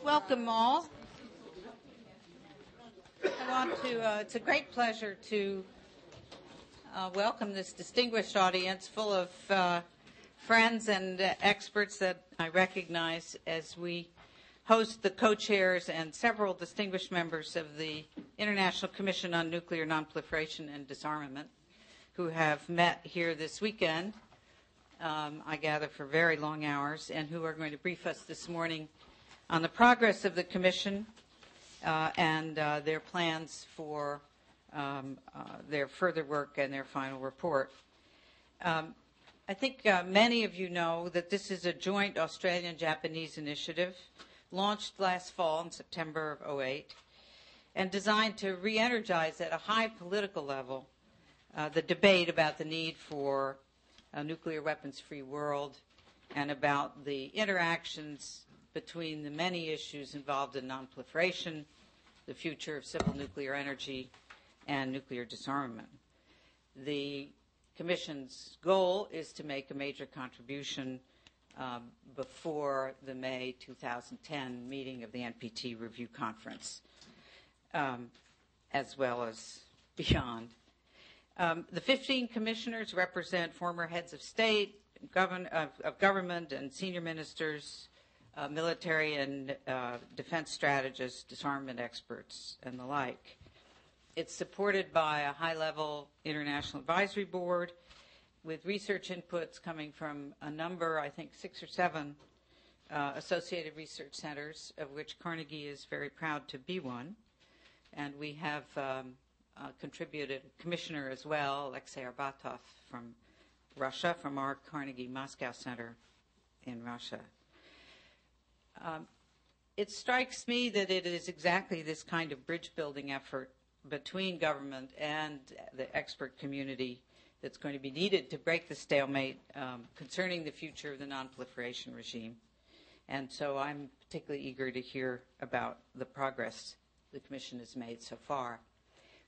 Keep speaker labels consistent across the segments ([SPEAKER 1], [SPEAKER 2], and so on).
[SPEAKER 1] Welcome all. It's a great pleasure to welcome this distinguished audience full of friends and experts that I recognize as we host the co-chairs and several distinguished members of the International Commission on Nuclear Nonproliferation and Disarmament who have met here this weekend, I gather for very long hours, and who are going to brief us this morning on the progress of the Commission and their plans for their further work and their final report. I think many of you know that this is a joint Australian-Japanese initiative launched last fall in September of 2008 and designed to re-energize at a high political level the debate about the need for a nuclear weapons-free world and about the interactions between the many issues involved in nonproliferation, the future of civil nuclear energy, and nuclear disarmament. The Commission's goal is to make a major contribution before the May 2010 meeting of the NPT Review Conference, as well as beyond. The 15 commissioners represent former heads of state, of government, and senior ministers, military and defense strategists, disarmament experts, and the like. It's supported by a high-level international advisory board with research inputs coming from a number, I think 6 or 7, associated research centers, of which Carnegie is very proud to be one. And we have contributed a commissioner as well, Alexei Arbatov from Russia, from our Carnegie Moscow Center in Russia. It strikes me that it is exactly this kind of bridge-building effort between government and the expert community that's going to be needed to break the stalemate concerning the future of the nonproliferation regime. And so I'm particularly eager to hear about the progress the Commission has made so far.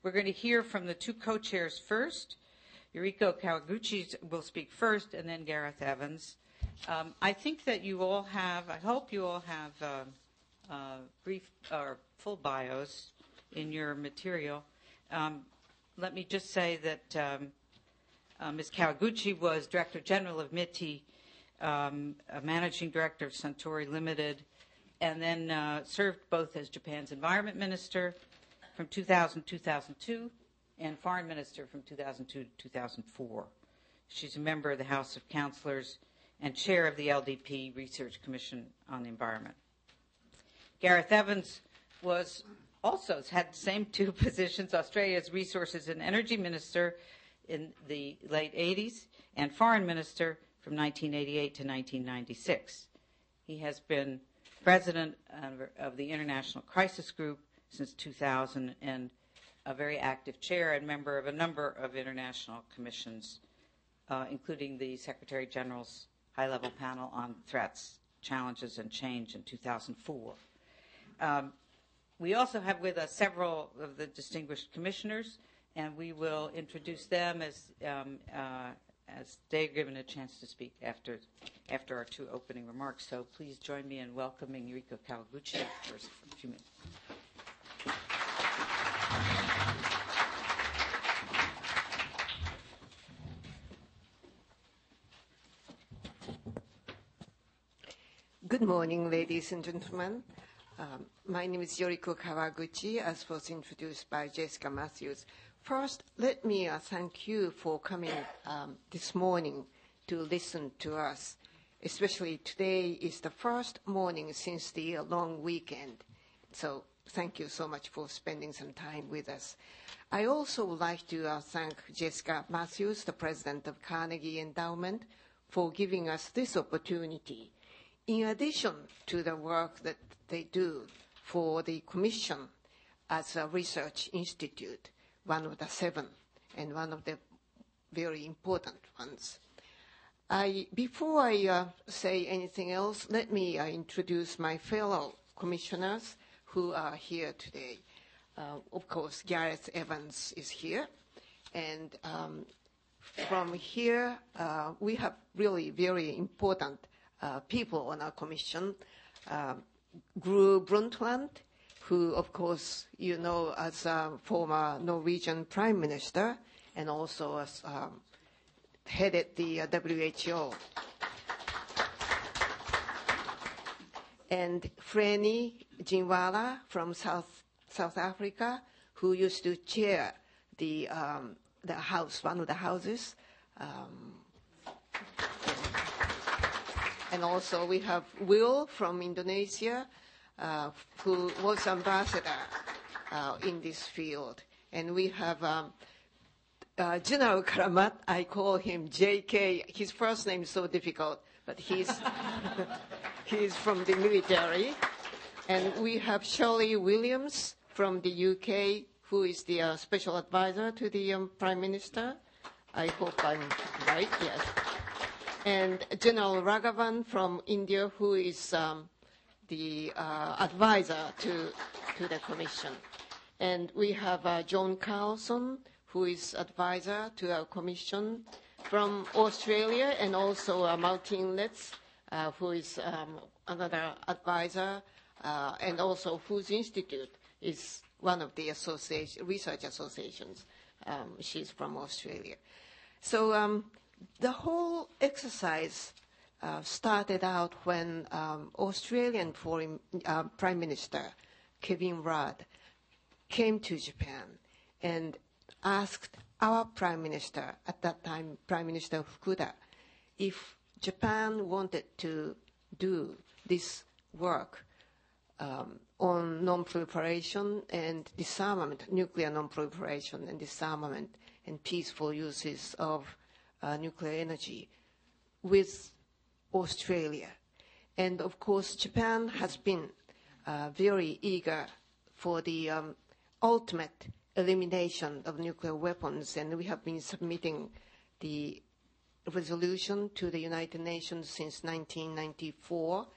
[SPEAKER 1] We're going to hear from the two co-chairs first. Yoriko Kawaguchi will speak first, and then Gareth Evans. I think that you all have, I hope you all have brief or full bios in your material. Let me just say that Ms. Kawaguchi was Director General of MITI, a Managing Director of Suntory Limited, and then served both as Japan's Environment Minister from 2000-2002 and Foreign Minister from 2002-2004. She's a member of the House of Councillors and chair of the LDP Research Commission on the Environment. Gareth Evans was also had the same two positions, Australia's Resources and Energy Minister in the late 80s and Foreign Minister from 1988 to 1996. He has been president of the International Crisis Group since 2000 and a very active chair and member of a number of international commissions, including the Secretary General's high-level panel on threats, challenges, and change in 2004. We also have with us several of the distinguished commissioners, and we will introduce them as they're given a chance to speak after our two opening remarks. So please join me in welcoming Yoriko Kawaguchi for a few minutes.
[SPEAKER 2] Good morning, ladies and gentlemen. My name is Yoriko Kawaguchi, as was introduced by Jessica Matthews. First, let me thank you for coming this morning to listen to us. Especially today is the first morning since the long weekend. So thank you so much for spending some time with us. I also would like to thank Jessica Matthews, the president of Carnegie Endowment, for giving us this opportunity. In addition to the work that they do for the Commission as a research institute, one of the 7 and one of the very important ones. Before I say anything else, let me introduce my fellow commissioners who are here today. Of course, Gareth Evans is here. And from here, we have really very important people on our commission. Gro Brundtland, who, of course, you know as a former Norwegian prime minister and also as headed the WHO. And Freni Jinwala from South Africa, who used to chair the house, one of the houses. And also we have Will from Indonesia, who was ambassador in this field. And we have General Karamat. I call him JK. His first name is so difficult, but he's from the military. And we have Shirley Williams from the UK, who is the special advisor to the Prime Minister. I hope I'm right, yes. And General Raghavan from India, who is the advisor to the Commission. And we have John Carlson, who is advisor to our Commission from Australia, and also Martin Letts, who is another advisor, and also whose institute is one of the research associations. She's from Australia. So the whole exercise started out when Australian Foreign Prime Minister Kevin Rudd came to Japan and asked our Prime Minister, at that time Prime Minister Fukuda, if Japan wanted to do this work on non-proliferation and disarmament, nuclear non-proliferation and disarmament, and peaceful uses of nuclear energy with Australia. And of course, Japan has been very eager for the ultimate elimination of nuclear weapons, and we have been submitting the resolution to the United Nations since 1994.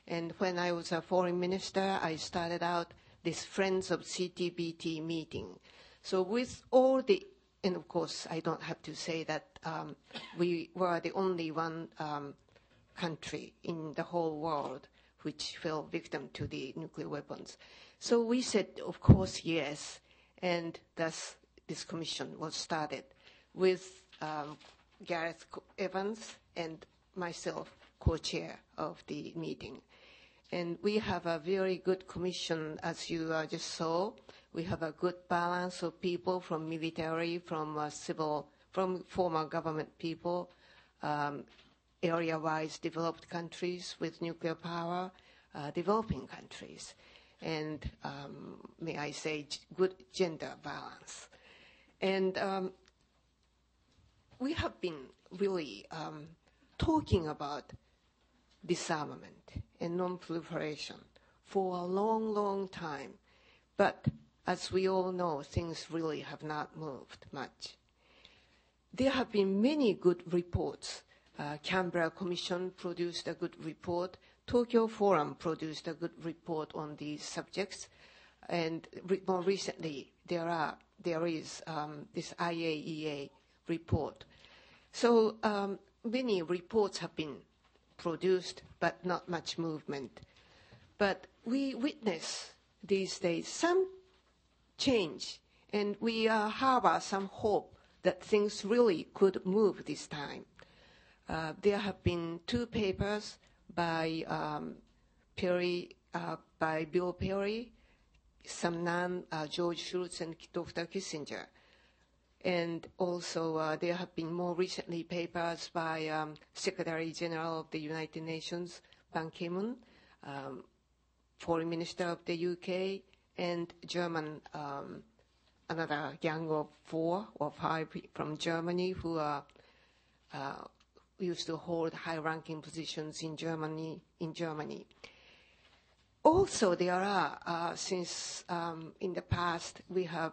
[SPEAKER 2] And when I was a foreign minister, I started out this Friends of CTBT meeting. So with all the, and of course, I don't have to say that we were the only one country in the whole world which fell victim to the nuclear weapons. So we said, of course, yes. And thus this commission was started with Gareth Evans and myself, co-chair of the meeting. And we have a very good commission, as you just saw. We have a good balance of people from military, from civil, from former government people, area-wise developed countries with nuclear power, developing countries, and may I say, good gender balance. And we have been really talking about disarmament and non-proliferation for a long, long time. But as we all know, things really have not moved much. There have been many good reports. Canberra Commission produced a good report. Tokyo Forum produced a good report on these subjects. And more recently, there is this IAEA report. So many reports have been produced, but not much movement. But we witness these days some change, and we harbor some hope that things really could move this time. There have been 2 papers by Bill Perry, Sam Nunn, George Shultz, and Dr. Kissinger. And also there have been more recently papers by Secretary General of the United Nations, Ban Ki-moon, Foreign Minister of the UK, and German, another gang of 4 or 5 from Germany who used to hold high-ranking positions in Germany. Also, there are, since in the past, we have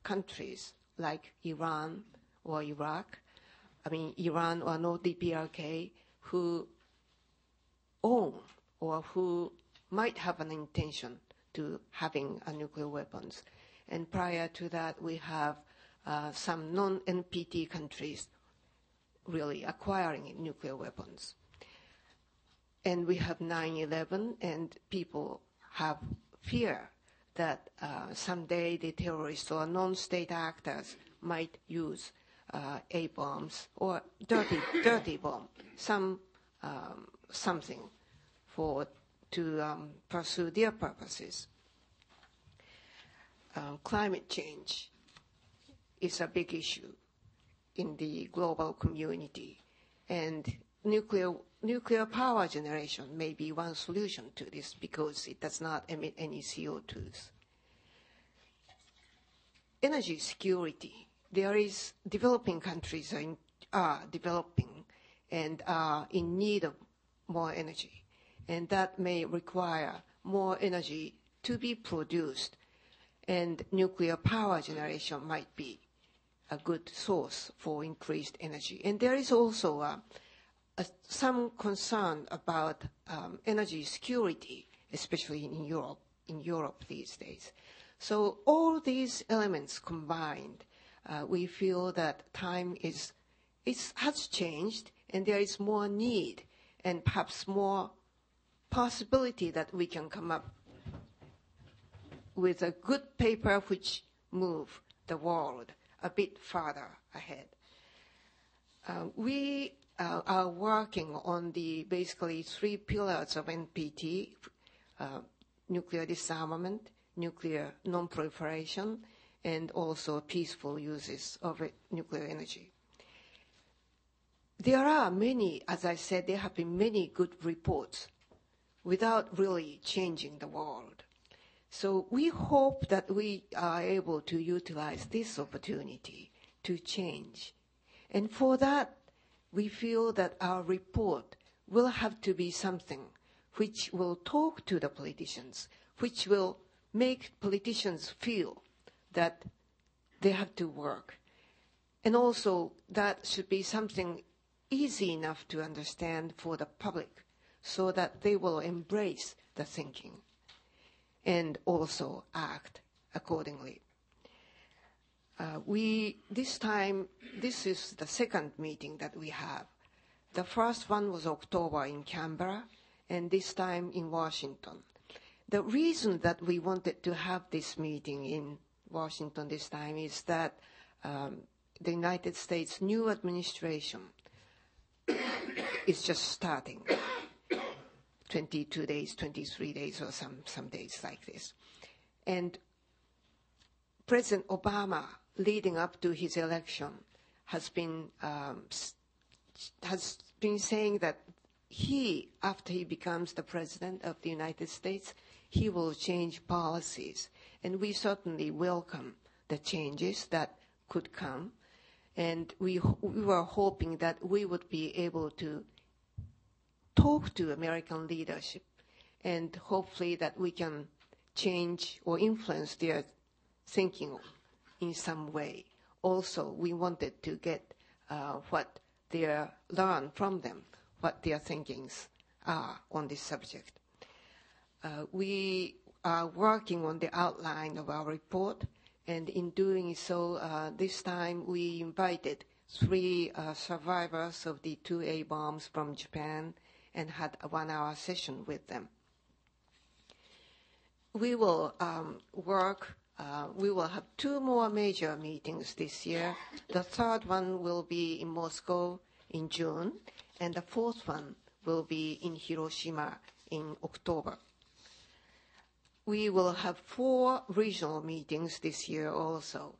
[SPEAKER 2] countries like Iran or Iraq, Iran or no DPRK, who own or who might have an intention to having nuclear weapons. And prior to that, we have some non-NPT countries really acquiring nuclear weapons. And we have 9/11, and people have fear that someday the terrorists or non-state actors might use A-bombs or dirty bomb, something to pursue their purposes. Climate change is a big issue in the global community, and nuclear power generation may be one solution to this because it does not emit any CO2s. Energy security. There is developing countries are developing and are in need of more energy, and that may require more energy to be produced, and nuclear power generation might be a good source for increased energy. And there is also some concern about energy security, especially in Europe these days. So all these elements combined, we feel that time has changed, and there is more need and perhaps more possibility that we can come up with a good paper which move the world a bit further ahead. We are working on the basically 3 pillars of NPT, nuclear disarmament, nuclear nonproliferation, and also peaceful uses of nuclear energy. There are many, as I said, there have been many good reports without really changing the world. So we hope that we are able to utilize this opportunity to change. And for that, we feel that our report will have to be something which will talk to the politicians, which will make politicians feel that they have to work. And also that should be something easy enough to understand for the public so that they will embrace the thinking and also act accordingly. This is the second meeting that we have. The first one was October in Canberra, and this time in Washington. The reason that we wanted to have this meeting in Washington this time is that the United States new administration is just starting. 22 days, 23 days, or some days like this. And President Obama, leading up to his election, has been saying that after he becomes the President of the United States, he will change policies. And we certainly welcome the changes that could come. And we were hoping that we would be able to talk to American leadership and hopefully that we can change or influence their thinking in some way. Also, we wanted to get learn from them what their thinkings are on this subject. We are working on the outline of our report, and in doing so, this time we invited 3 survivors of the 2 A-bombs from Japan and had a 1-hour session with them. We will we will have 2 more major meetings this year. The third one will be in Moscow in June, and the fourth one will be in Hiroshima in October. We will have 4 regional meetings this year also.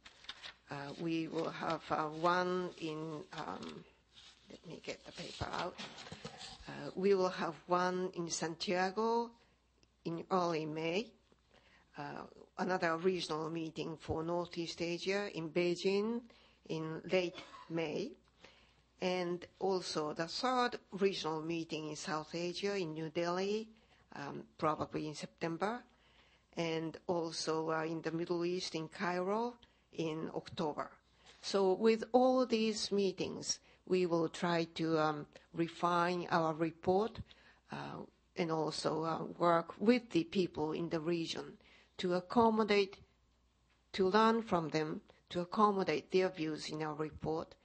[SPEAKER 2] We will have one in, let me get the paper out. We will have one in Santiago in early May, another regional meeting for Northeast Asia in Beijing in late May, and also the third regional meeting in South Asia in New Delhi, probably in September, and also in the Middle East in Cairo in October. So with all these meetings, we will try to refine our report and also work with the people in the region to accommodate, to learn from them, to accommodate their views in our report,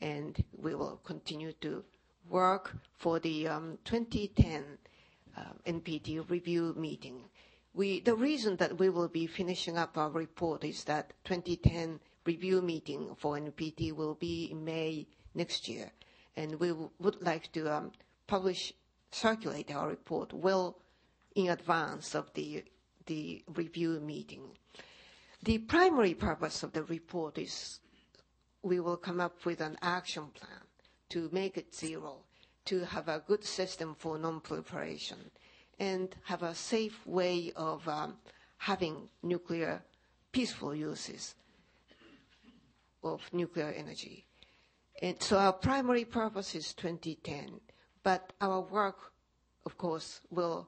[SPEAKER 2] and we will continue to work for the 2010 NPT review meeting. The reason that we will be finishing up our report is that 2010 review meeting for NPT will be in May next year, and we would like to circulate our report well in advance of the review meeting. The primary purpose of the report is we will come up with an action plan to make it zero, to have a good system for non-proliferation, and have a safe way of having nuclear peaceful uses of nuclear energy. And so our primary purpose is 2010, but our work, of course, will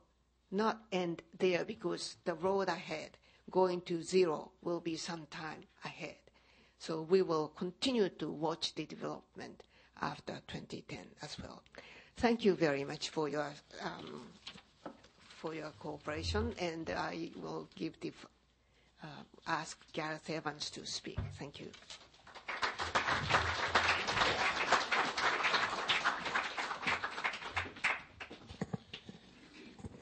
[SPEAKER 2] not end there because the road ahead, going to zero, will be some time ahead. So we will continue to watch the development after 2010 as well. Thank you very much for your cooperation, and I will ask Gareth Evans to speak. Thank you.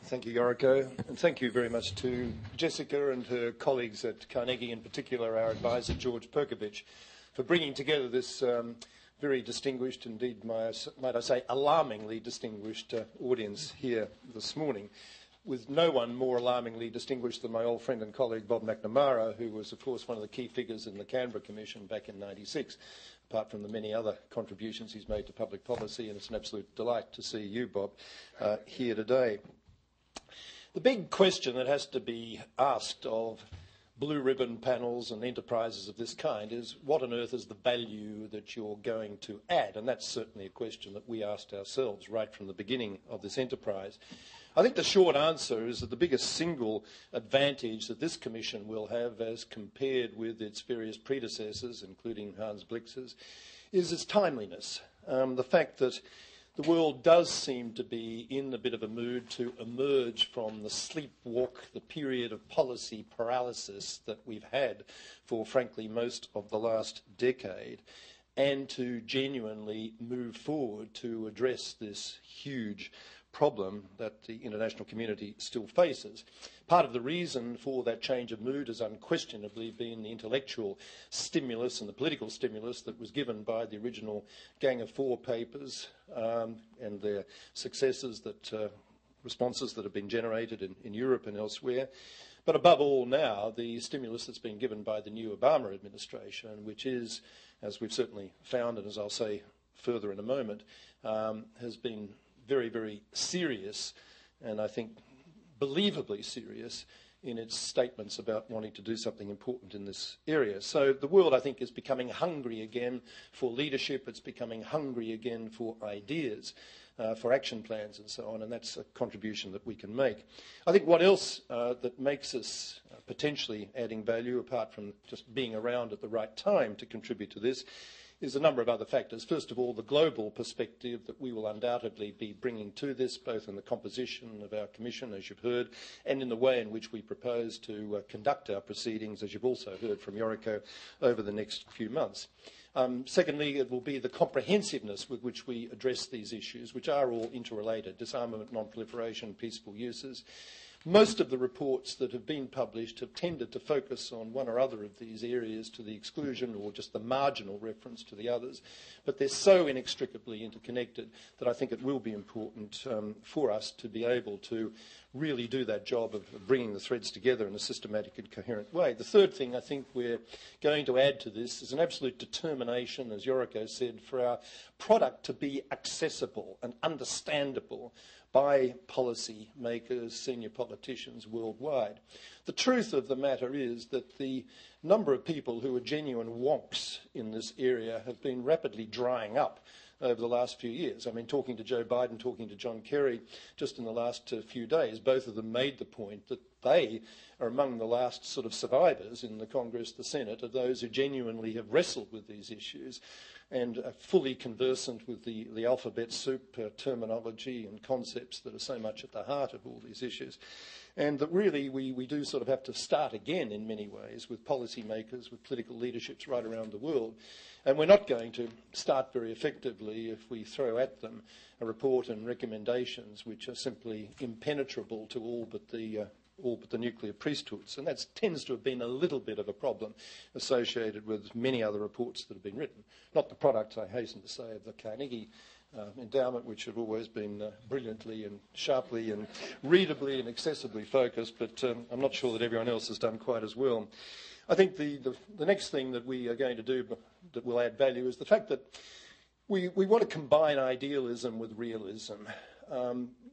[SPEAKER 3] Thank you, Yoriko, and thank you very much to Jessica and her colleagues at Carnegie, in particular our advisor George Perkovich, for bringing together this very distinguished, indeed might I say alarmingly distinguished audience here this morning, with no one more alarmingly distinguished than my old friend and colleague Bob McNamara, who was of course one of the key figures in the Canberra Commission back in '96, apart from the many other contributions he's made to public policy, and it's an absolute delight to see you, Bob, here today. The big question that has to be asked of blue ribbon panels and enterprises of this kind is, what on earth is the value that you're going to add? And that's certainly a question that we asked ourselves right from the beginning of this enterprise. I think the short answer is that the biggest single advantage that this Commission will have as compared with its various predecessors, including Hans Blix's, is its timeliness. The fact that the world does seem to be in a bit of a mood to emerge from the sleepwalk, the period of policy paralysis that we've had for, frankly, most of the last decade, and to genuinely move forward to address this huge problem that the international community still faces. Part of the reason for that change of mood has unquestionably been the intellectual stimulus and the political stimulus that was given by the original Gang of Four papers and their successors, responses that have been generated in Europe and elsewhere. But above all now, the stimulus that's been given by the new Obama administration, which is, as we've certainly found, and as I'll say further in a moment, has been very, very serious, and I think believably serious in its statements about wanting to do something important in this area. So the world, I think, is becoming hungry again for leadership. It's becoming hungry again for ideas, for action plans and so on, and that's a contribution that we can make. I think what else that makes us potentially adding value, apart from just being around at the right time to contribute to this, is a number of other factors. First of all, the global perspective that we will undoubtedly be bringing to this, both in the composition of our Commission, as you've heard, and in the way in which we propose to conduct our proceedings, as you've also heard from Yoriko, over the next few months. Secondly, it will be the comprehensiveness with which we address these issues, which are all interrelated: disarmament, non-proliferation, peaceful uses. Most of the reports that have been published have tended to focus on one or other of these areas to the exclusion or just the marginal reference to the others, but they're so inextricably interconnected that I think it will be important for us to be able to really do that job of bringing the threads together in a systematic and coherent way. The third thing I think we're going to add to this is an absolute determination, as Yoriko said, for our product to be accessible and understandable by policy makers, senior politicians worldwide. The truth of the matter is that the number of people who are genuine wonks in this area have been rapidly drying up over the last few years. I mean, talking to Joe Biden, talking to John Kerry just in the last few days, both of them made the point that they are among the last sort of survivors in the Congress, the Senate, of those who genuinely have wrestled with these issues. and fully conversant with the alphabet soup terminology and concepts that are so much at the heart of all these issues. And that really we do sort of have to start again in many ways with policymakers, with political leaderships right around the world. And we're not going to start very effectively if we throw at them a report and recommendations which are simply impenetrable to all but the nuclear priesthoods. And that tends to have been a little bit of a problem associated with many other reports that have been written. Not the product, I hasten to say, of the Carnegie Endowment, which have always been brilliantly and sharply and readably and accessibly focused, but I'm not sure that everyone else has done quite as well. I think the next thing that we are going to do that will add value is the fact that we want to combine idealism with realism.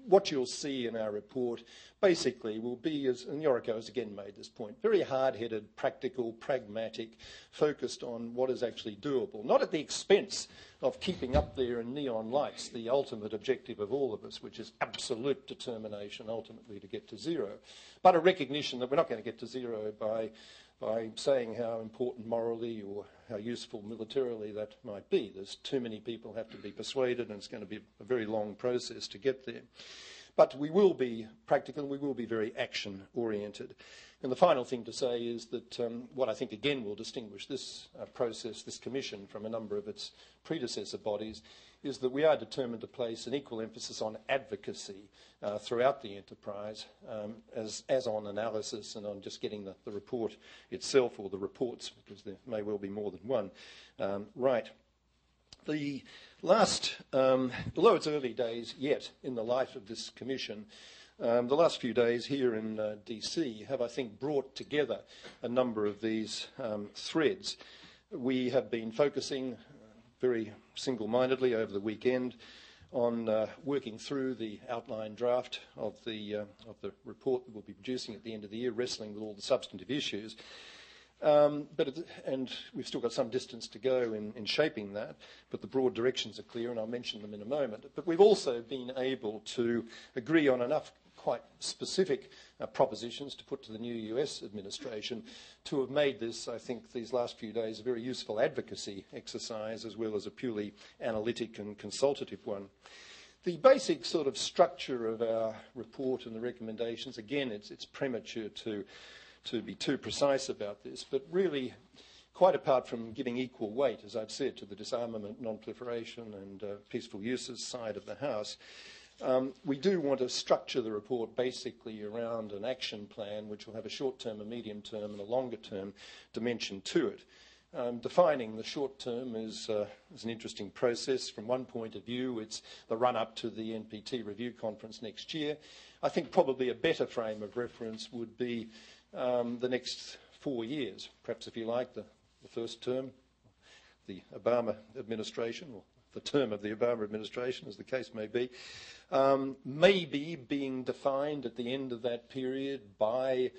[SPEAKER 3] What you'll see in our report basically will be, and Yoriko has again made this point, very hard-headed, practical, pragmatic, focused on what is actually doable, not at the expense of keeping up there in neon lights the ultimate objective of all of us, which is absolute determination ultimately to get to zero, but a recognition that we're not going to get to zero by saying how important morally or how useful militarily that might be. There's too many people have to be persuaded, and it's going to be a very long process to get there. But we will be practical and we will be very action-oriented. And the final thing to say is that what I think again will distinguish this process, this commission, from a number of its predecessor bodies is that we are determined to place an equal emphasis on advocacy throughout the enterprise as on analysis and on just getting the report itself, or the reports, because there may well be more than one, right. The last, although it's early days yet in the life of this commission, the last few days here in DC have, I think, brought together a number of these threads. We have been focusing very single-mindedly over the weekend on working through the outline draft of the report that we'll be producing at the end of the year, wrestling with all the substantive issues. And we've still got some distance to go in shaping that, but the broad directions are clear, and I'll mention them in a moment. But we've also been able to agree on enough quite specific propositions to put to the new US administration to have made this, I think, these last few days a very useful advocacy exercise as well as a purely analytic and consultative one. The basic sort of structure of our report and the recommendations, again, it's premature to be too precise about this, but really, quite apart from giving equal weight, as I've said, to the disarmament, non-proliferation and peaceful uses side of the House, we do want to structure the report basically around an action plan which will have a short-term, a medium-term and a longer-term dimension to it. Defining the short term is an interesting process. From one point of view, it's the run-up to the NPT review conference next year. I think probably a better frame of reference would be the next 4 years, perhaps, if you like, the first term, the Obama administration, or the term of the Obama administration, as the case may be, maybe being defined at the end of that period by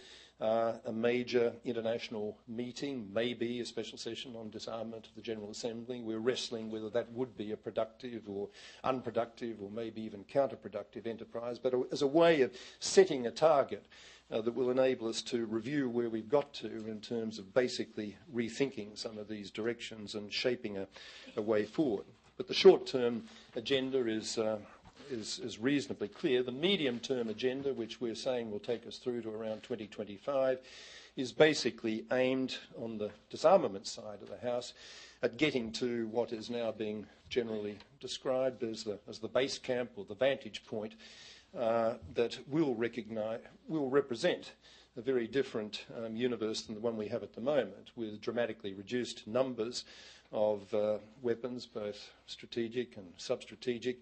[SPEAKER 3] a major international meeting, maybe a special session on disarmament of the General Assembly. We're wrestling whether that would be a productive or unproductive or maybe even counterproductive enterprise, but as a way of setting a target that will enable us to review where we've got to in terms of basically rethinking some of these directions and shaping a way forward. But the short-term agenda is reasonably clear. The medium-term agenda, which we're saying will take us through to around 2025, is basically aimed on the disarmament side of the House at getting to what is now being generally described as the base camp or the vantage point that will represent a very different universe than the one we have at the moment, with dramatically reduced numbers of weapons, both strategic and sub-strategic.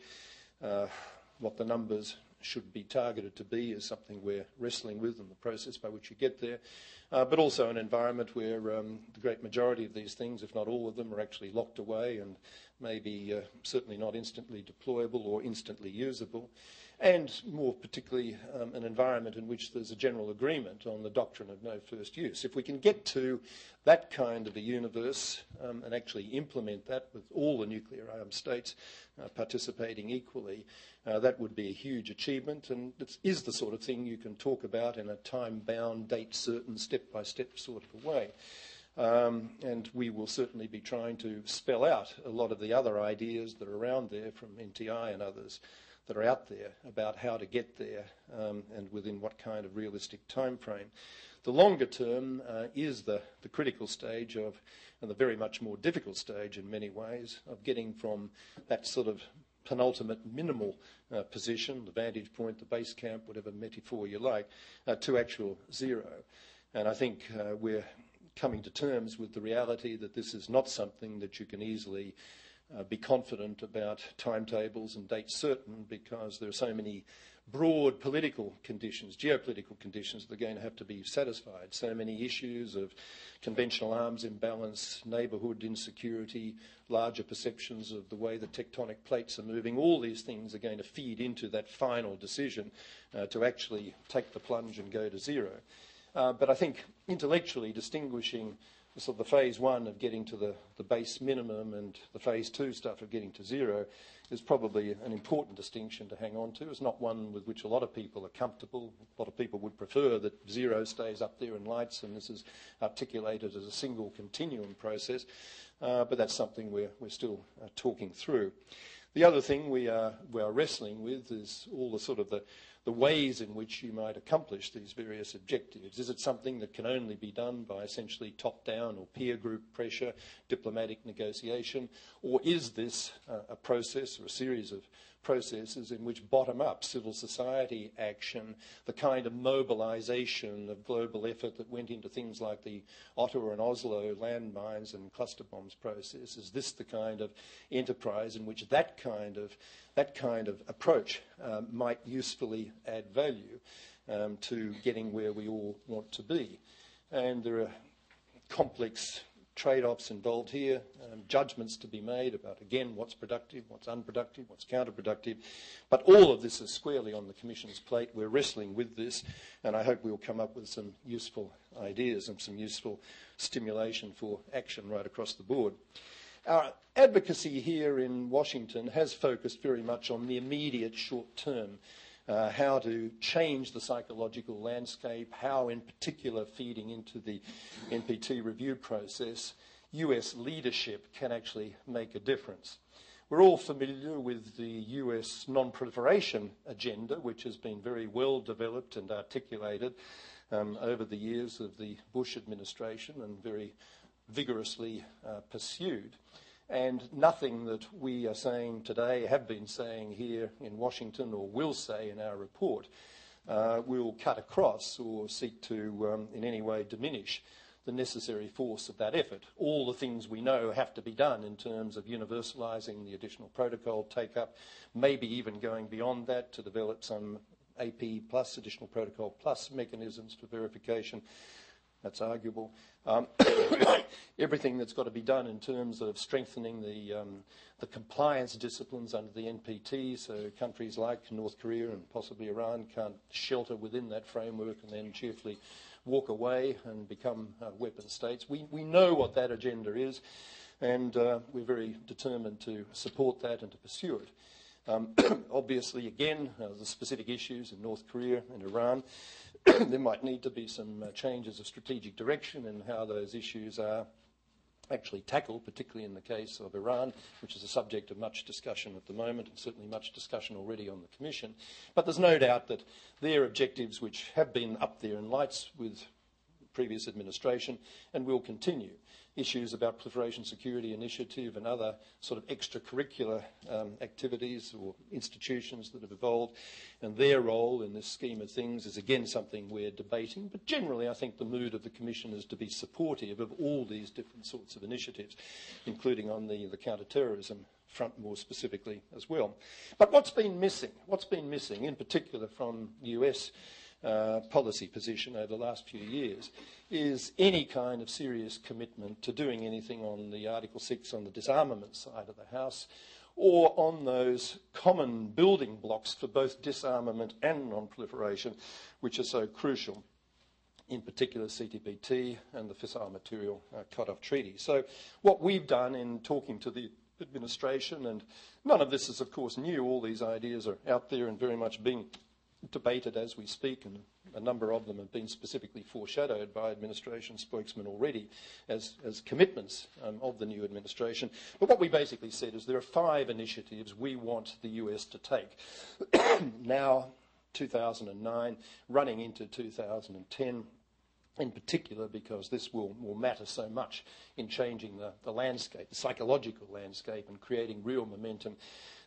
[SPEAKER 3] What the numbers should be targeted to be is something we're wrestling with in the process by which you get there, but also an environment where the great majority of these things, if not all of them, are actually locked away and maybe certainly not instantly deployable or instantly usable, and more particularly an environment in which there's a general agreement on the doctrine of no first use. If we can get to that kind of a universe and actually implement that with all the nuclear armed states participating equally, that would be a huge achievement, and it is the sort of thing you can talk about in a time-bound, date-certain, step-by-step sort of a way. And we will certainly be trying to spell out a lot of the other ideas that are around there from NTI and others that are out there about how to get there and within what kind of realistic time frame. The longer term is the critical stage of, and the very much more difficult stage in many ways, of getting from that sort of penultimate minimal position, the vantage point, the base camp, whatever metaphor you like, to actual zero. And I think we're coming to terms with the reality that this is not something that you can easily be confident about timetables and dates certain, because there are so many broad political conditions, geopolitical conditions that are going to have to be satisfied. So many issues of conventional arms imbalance, neighbourhood insecurity, larger perceptions of the way the tectonic plates are moving. All these things are going to feed into that final decision to actually take the plunge and go to zero. But I think intellectually distinguishing sort of the phase one of getting to the base minimum and the phase two stuff of getting to zero is probably an important distinction to hang on to. It's not one with which a lot of people are comfortable. A lot of people would prefer that zero stays up there in lights and this is articulated as a single continuum process. But that's something we're still talking through. The other thing we are wrestling with is all the sort of the ways in which you might accomplish these various objectives. Is it something that can only be done by essentially top-down or peer group pressure, diplomatic negotiation, or is this a process or a series of processes in which bottom-up civil society action, the kind of mobilisation of global effort that went into things like the Ottawa and Oslo landmines and cluster bombs process, is this the kind of enterprise in which that kind of approach might usefully add value to getting where we all want to be? And there are complex trade-offs involved here, judgments to be made about, again, what's productive, what's unproductive, what's counterproductive. But all of this is squarely on the Commission's plate. We're wrestling with this, and I hope we'll come up with some useful ideas and some useful stimulation for action right across the board. Our advocacy here in Washington has focused very much on the immediate short term, how to change the psychological landscape, how in particular feeding into the NPT review process, US leadership can actually make a difference. We're all familiar with the US non-proliferation agenda, which has been very well developed and articulated over the years of the Bush administration and very vigorously pursued. And nothing that we are saying today, have been saying here in Washington, or will say in our report, will cut across or seek to in any way diminish the necessary force of that effort. All the things we know have to be done in terms of universalising the additional protocol take-up, maybe even going beyond that to develop some AP plus, additional protocol plus mechanisms for verification. That's arguable. Everything that's got to be done in terms of strengthening the compliance disciplines under the NPT, so countries like North Korea and possibly Iran can't shelter within that framework and then cheerfully walk away and become weapon states. We know what that agenda is, and we're very determined to support that and to pursue it. Obviously, again, the specific issues in North Korea and Iran, there might need to be some changes of strategic direction in how those issues are actually tackled, particularly in the case of Iran, which is a subject of much discussion at the moment, and certainly much discussion already on the Commission. But there's no doubt that their objectives, which have been up there in lights with previous administration and will continue, issues about proliferation security initiative and other sort of extracurricular activities or institutions that have evolved, and their role in this scheme of things is again something we're debating. But generally I think the mood of the Commission is to be supportive of all these different sorts of initiatives, including on the counter-terrorism front more specifically as well. But what's been missing? What's been missing in particular from US policy position over the last few years is any kind of serious commitment to doing anything on the Article 6 on the disarmament side of the House, or on those common building blocks for both disarmament and non-proliferation, which are so crucial, in particular CTBT and the Fissile Material Cut-Off Treaty. So what we've done in talking to the administration, and none of this is of course new, all these ideas are out there and very much being debated as we speak, and A number of them have been specifically foreshadowed by administration spokesmen already as commitments of the new administration. But what we basically said is there are 5 initiatives we want the US to take. Now, 2009, running into 2010, in particular because this will matter so much in changing the landscape, the psychological landscape, and creating real momentum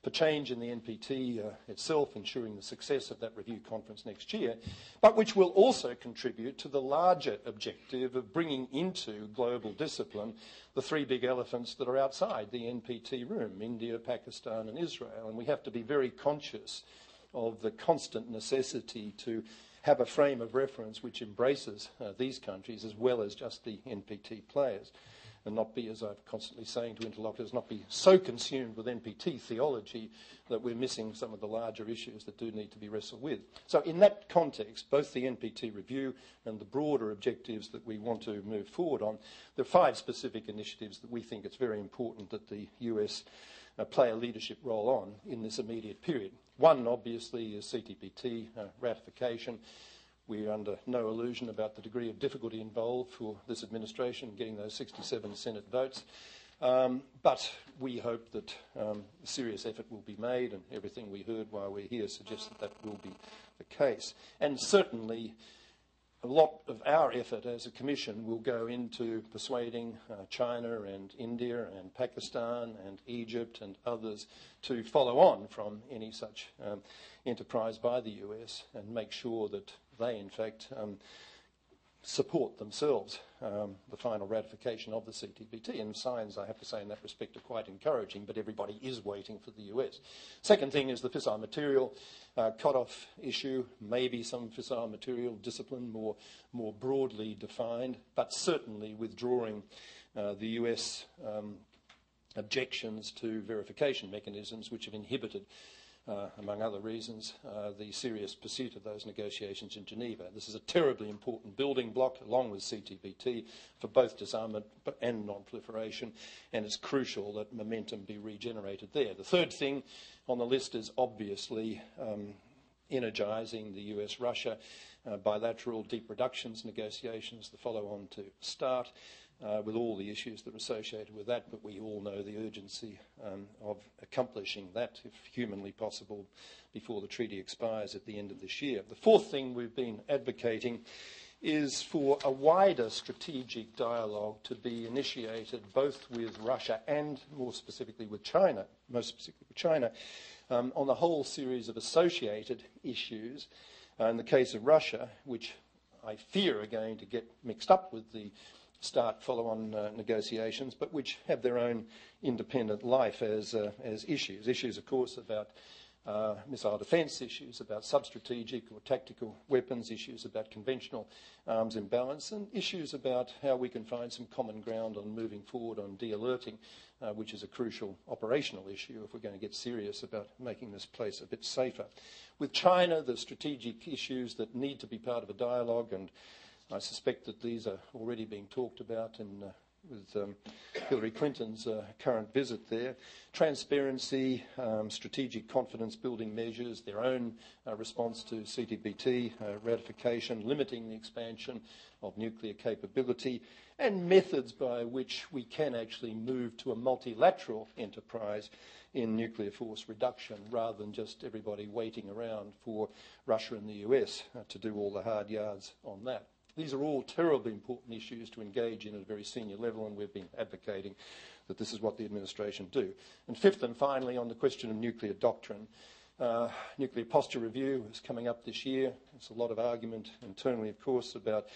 [SPEAKER 3] for change in the NPT itself, ensuring the success of that review conference next year, but which will also contribute to the larger objective of bringing into global discipline the 3 big elephants that are outside the NPT room, India, Pakistan and Israel. And we have to be very conscious of the constant necessity to have a frame of reference which embraces these countries as well as just the NPT players, and not be, as I'm constantly saying to interlocutors, not be so consumed with NPT theology that we're missing some of the larger issues that do need to be wrestled with. So in that context, both the NPT review and the broader objectives that we want to move forward on, there are 5 specific initiatives that we think it's very important that the US play a leadership role on in this immediate period. One, obviously, is CTBT ratification. We're under no illusion about the degree of difficulty involved for this administration getting those 67 Senate votes. But we hope that a serious effort will be made, and everything we heard while we're here suggests that that will be the case. And certainly, a lot of our effort as a Commission will go into persuading China and India and Pakistan and Egypt and others to follow on from any such enterprise by the US and make sure that they, in fact, support themselves the final ratification of the CTBT. And signs, I have to say, in that respect are quite encouraging, but everybody is waiting for the US. Second thing is the fissile material cut-off issue, maybe some fissile material discipline more broadly defined, but certainly withdrawing the US objections to verification mechanisms which have inhibited among other reasons, the serious pursuit of those negotiations in Geneva. This is a terribly important building block, along with CTBT, for both disarmament and non-proliferation, and it's crucial that momentum be regenerated there. The third thing on the list is obviously energizing the US-Russia bilateral deep reductions negotiations, the follow-on to START, with all the issues that are associated with that, but we all know the urgency of accomplishing that, if humanly possible, before the treaty expires at the end of this year. The fourth thing we've been advocating is for a wider strategic dialogue to be initiated both with Russia and, more specifically, with China, on the whole series of associated issues. In the case of Russia, which I fear are going to get mixed up with the START follow-on negotiations, but which have their own independent life as issues. Issues, of course, about missile defence, issues about substrategic or tactical weapons, issues about conventional arms imbalance, and issues about how we can find some common ground on moving forward on de-alerting, which is a crucial operational issue if we're going to get serious about making this place a bit safer. With China, the strategic issues that need to be part of a dialogue, and I suspect that these are already being talked about with Hillary Clinton's current visit there. Transparency, strategic confidence-building measures, their own response to CTBT ratification, limiting the expansion of nuclear capability, and methods by which we can actually move to a multilateral enterprise in nuclear force reduction rather than just everybody waiting around for Russia and the US to do all the hard yards on that. These are all terribly important issues to engage in at a very senior level, and we've been advocating that this is what the administration do. And fifth and finally, on the question of nuclear doctrine, nuclear posture review is coming up this year. There's a lot of argument internally, of course, about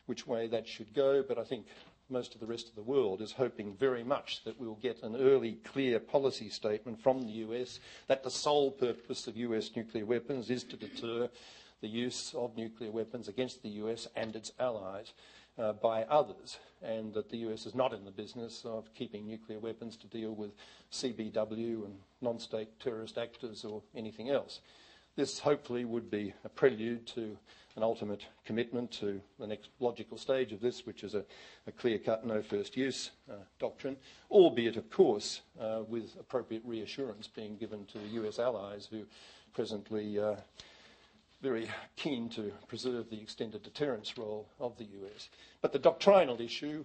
[SPEAKER 3] which way that should go, but I think most of the rest of the world is hoping very much that we'll get an early, clear policy statement from the US that the sole purpose of US nuclear weapons is to deter the use of nuclear weapons against the US and its allies by others, and that the US is not in the business of keeping nuclear weapons to deal with CBW and non-state terrorist actors or anything else. This hopefully would be a prelude to an ultimate commitment to the next logical stage of this, which is a clear-cut no first use doctrine, albeit, of course, with appropriate reassurance being given to US allies who presently very keen to preserve the extended deterrence role of the US. But the doctrinal issue,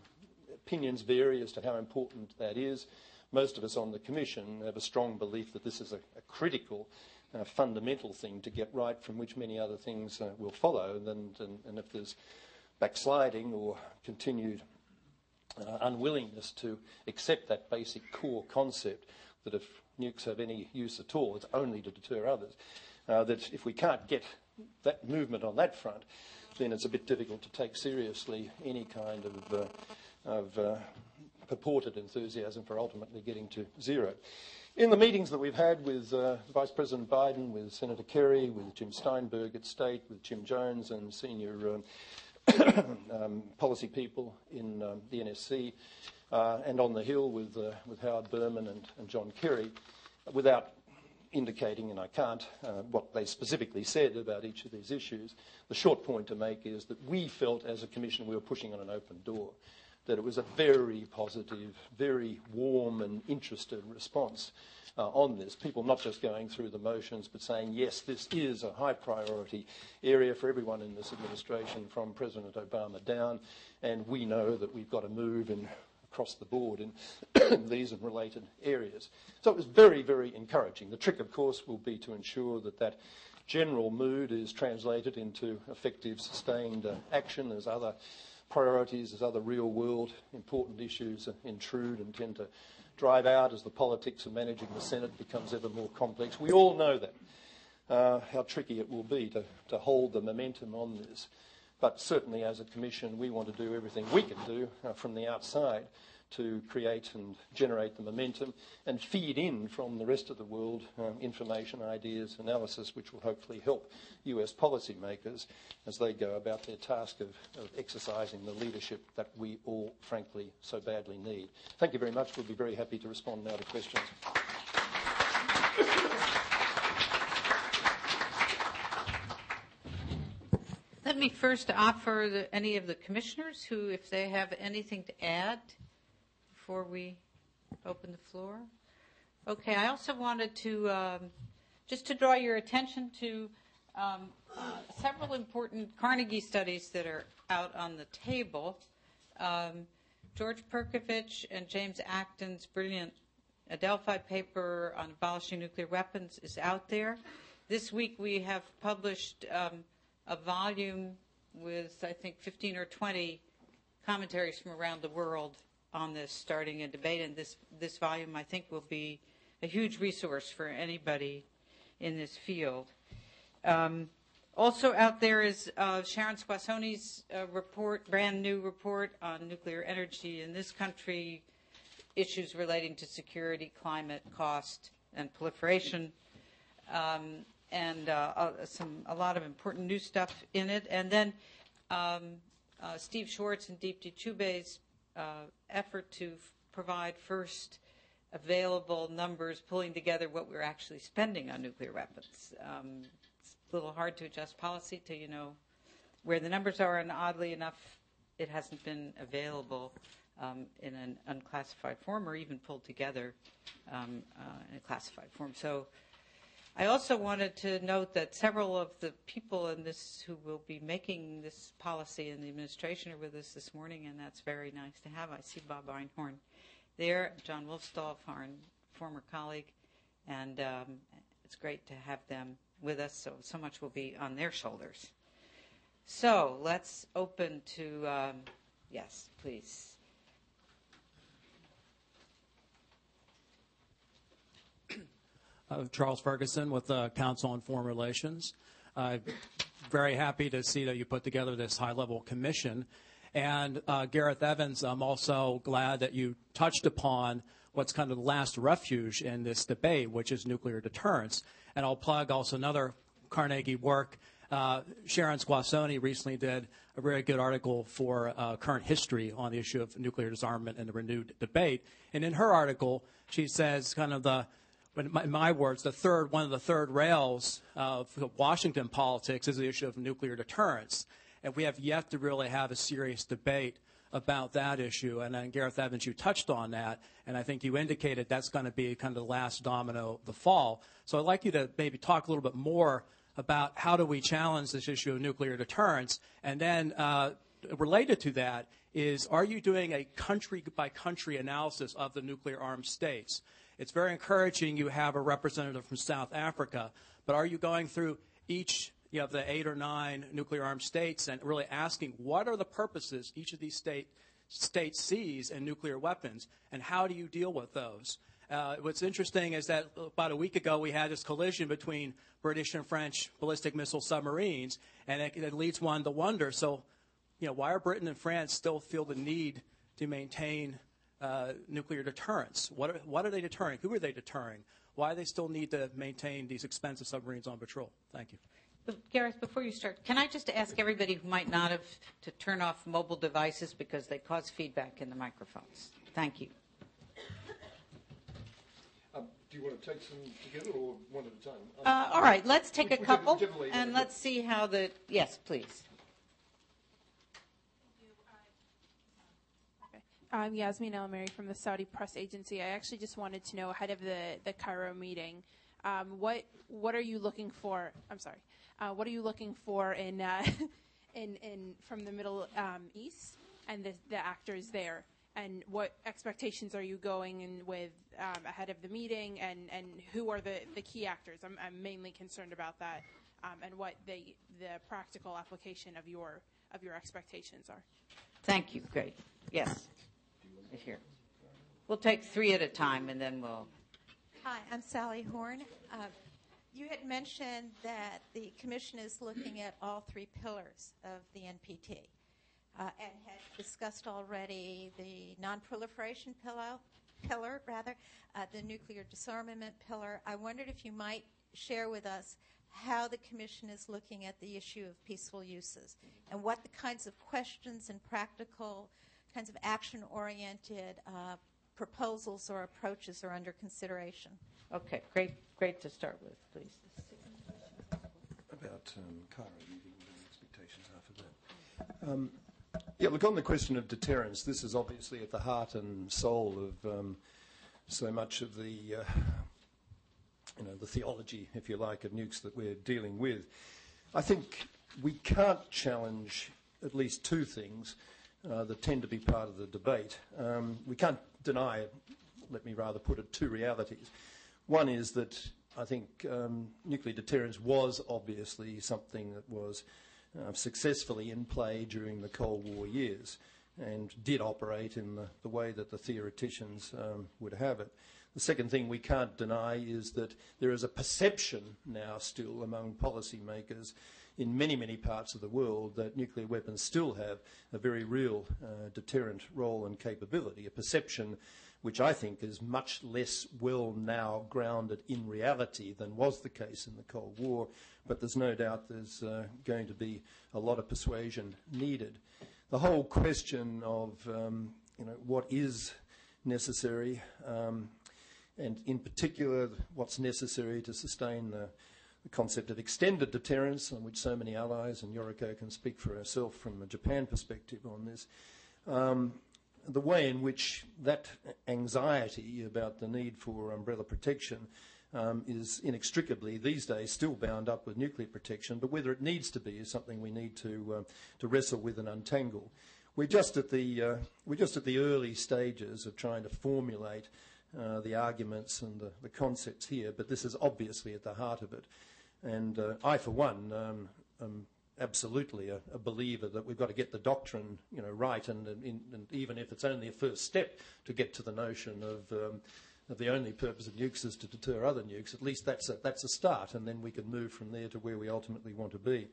[SPEAKER 3] opinions vary as to how important that is. Most of us on the Commission have a strong belief that this is a critical, fundamental thing to get right, from which many other things will follow. And if there's backsliding or continued unwillingness to accept that basic core concept that if nukes have any use at all, it's only to deter others, that if we can't get that movement on that front, then it's a bit difficult to take seriously any kind of purported enthusiasm for ultimately getting to zero. In the meetings that we've had with Vice President Biden, with Senator Kerry, with Jim Steinberg at State, with Jim Jones and senior policy people in the NSC, and on the Hill with Howard Berman and John Kerry, without indicating, and I can't, what they specifically said about each of these issues, the short point to make is that we felt as a Commission we were pushing on an open door, that it was a very positive, very warm and interested response on this. People not just going through the motions, but saying, yes, this is a high priority area for everyone in this administration, from President Obama down, and we know that we've got to move across the board in these and related areas. So it was very, very encouraging. The trick, of course, will be to ensure that that general mood is translated into effective, sustained action as other priorities, as other real-world important issues intrude and tend to drive out as the politics of managing the Senate becomes ever more complex. We all know that, how tricky it will be to hold the momentum on this. But certainly as a Commission, we want to do everything we can do from the outside to create and generate the momentum and feed in from the rest of the world information, ideas, analysis, which will hopefully help US policymakers as they go about their task of exercising the leadership that we all, frankly, so badly need. Thank you very much. We'll be very happy to respond now to questions.
[SPEAKER 1] Let me first offer any of the commissioners who, if they have anything to add before we open the floor. Okay, I also wanted to just to draw your attention to several important Carnegie studies that are out on the table. George Perkovich and James Acton's brilliant Adelphi paper on abolishing nuclear weapons is out there. This week we have published a volume with, I think, 15 or 20 commentaries from around the world on this, starting a debate. And this volume, I think, will be a huge resource for anybody in this field. Also out there is Sharon Squassoni's report, brand new report on nuclear energy in this country, issues relating to security, climate, cost, and proliferation. And a lot of important new stuff in it. And then Steve Schwartz and Deepti Chubey's effort to provide first available numbers, pulling together what we're actually spending on nuclear weapons. It's a little hard to adjust policy till you know where the numbers are, and oddly enough, it hasn't been available in an unclassified form or even pulled together in a classified form. So I also wanted to note that several of the people in this who will be making this policy in the administration are with us this morning, and that's very nice to have. I see Bob Einhorn there, John Wolfstall, former colleague, and it's great to have them with us, so much will be on their shoulders. So let's open to, yes, please.
[SPEAKER 4] Charles Ferguson with the Council on Foreign Relations. Very happy to see that you put together this high-level commission. And Gareth Evans, I'm also glad that you touched upon what's kind of the last refuge in this debate, which is nuclear deterrence. And I'll plug also another Carnegie work. Sharon Squassoni recently did a very good article for Current History on the issue of nuclear disarmament and the renewed debate. And in her article, she says kind of in my words, one of the third rails of Washington politics is the issue of nuclear deterrence. And we have yet to really have a serious debate about that issue. And then, Gareth Evans, you touched on that, and I think you indicated that's going to be kind of the last domino of the fall. So I'd like you to maybe talk a little bit more about how do we challenge this issue of nuclear deterrence, and then related to that is, are you doing a country-by-country analysis of the nuclear-armed states? It's very encouraging you have a representative from South Africa, but are you going through each of the 8 or 9 nuclear-armed states and really asking what are the purposes each of these states sees in nuclear weapons, and how do you deal with those? What's interesting is that about a week ago we had this collision between British and French ballistic missile submarines, and it leads one to wonder, so why are Britain and France still feel the need to maintain nuclear deterrence? What are they deterring? Who are they deterring? Why do they still need to maintain these expensive submarines on patrol? Thank you.
[SPEAKER 1] Gareth, before you start, can I just ask everybody who might not have to turn off mobile devices because they cause feedback in the microphones? Thank you.
[SPEAKER 3] Do you want to take some together or one at a time?
[SPEAKER 1] All right, let's take a couple, and let's see how yes, please.
[SPEAKER 5] I'm Yasmin El-Mary from the Saudi Press Agency. I actually just wanted to know, ahead of the Cairo meeting, what are you looking for? I'm sorry. What are you looking for in from the Middle East and the actors there? And what expectations are you going in with ahead of the meeting? And who are the key actors? I'm mainly concerned about that, and what the practical application of your expectations are.
[SPEAKER 1] Thank you. Great. Yes. Here. We'll take 3 at a time, and then we'll.
[SPEAKER 6] Hi, I'm Sally Horn. You had mentioned that the Commission is looking at all 3 pillars of the NPT, and had discussed already the non-proliferation pillar, the nuclear disarmament pillar. I wondered if you might share with us how the Commission is looking at the issue of peaceful uses, and what the kinds of questions and practical kinds of action-oriented proposals or approaches are under consideration.
[SPEAKER 1] Okay, great to start with, please.
[SPEAKER 3] About Cairo meeting, what the expectations are for that. Look, on the question of deterrence, this is obviously at the heart and soul of so much of the theology, if you like, of nukes that we're dealing with. I think we can't challenge at least 2 things that tend to be part of the debate. We can't deny, let me rather put it, 2 realities. One is that I think nuclear deterrence was obviously something that was successfully in play during the Cold War years and did operate in the way that the theoreticians would have it. The second thing we can't deny is that there is a perception now still among policymakers in many, many parts of the world that nuclear weapons still have a very real deterrent role and capability, a perception which I think is much less well now grounded in reality than was the case in the Cold War, but there's no doubt there's going to be a lot of persuasion needed. The whole question of what is necessary, and in particular what's necessary to sustain the concept of extended deterrence, on which so many allies, and Yoriko can speak for herself from a Japan perspective on this, the way in which that anxiety about the need for umbrella protection is inextricably these days still bound up with nuclear protection, but whether it needs to be is something we need to wrestle with and untangle. We're just at the early stages of trying to formulate the arguments and the concepts here, but this is obviously at the heart of it. And I, for one, am absolutely a believer that we've got to get the doctrine, right, and even if it's only a first step to get to the notion of the only purpose of nukes is to deter other nukes, at least that's a start, and then we can move from there to where we ultimately want to be.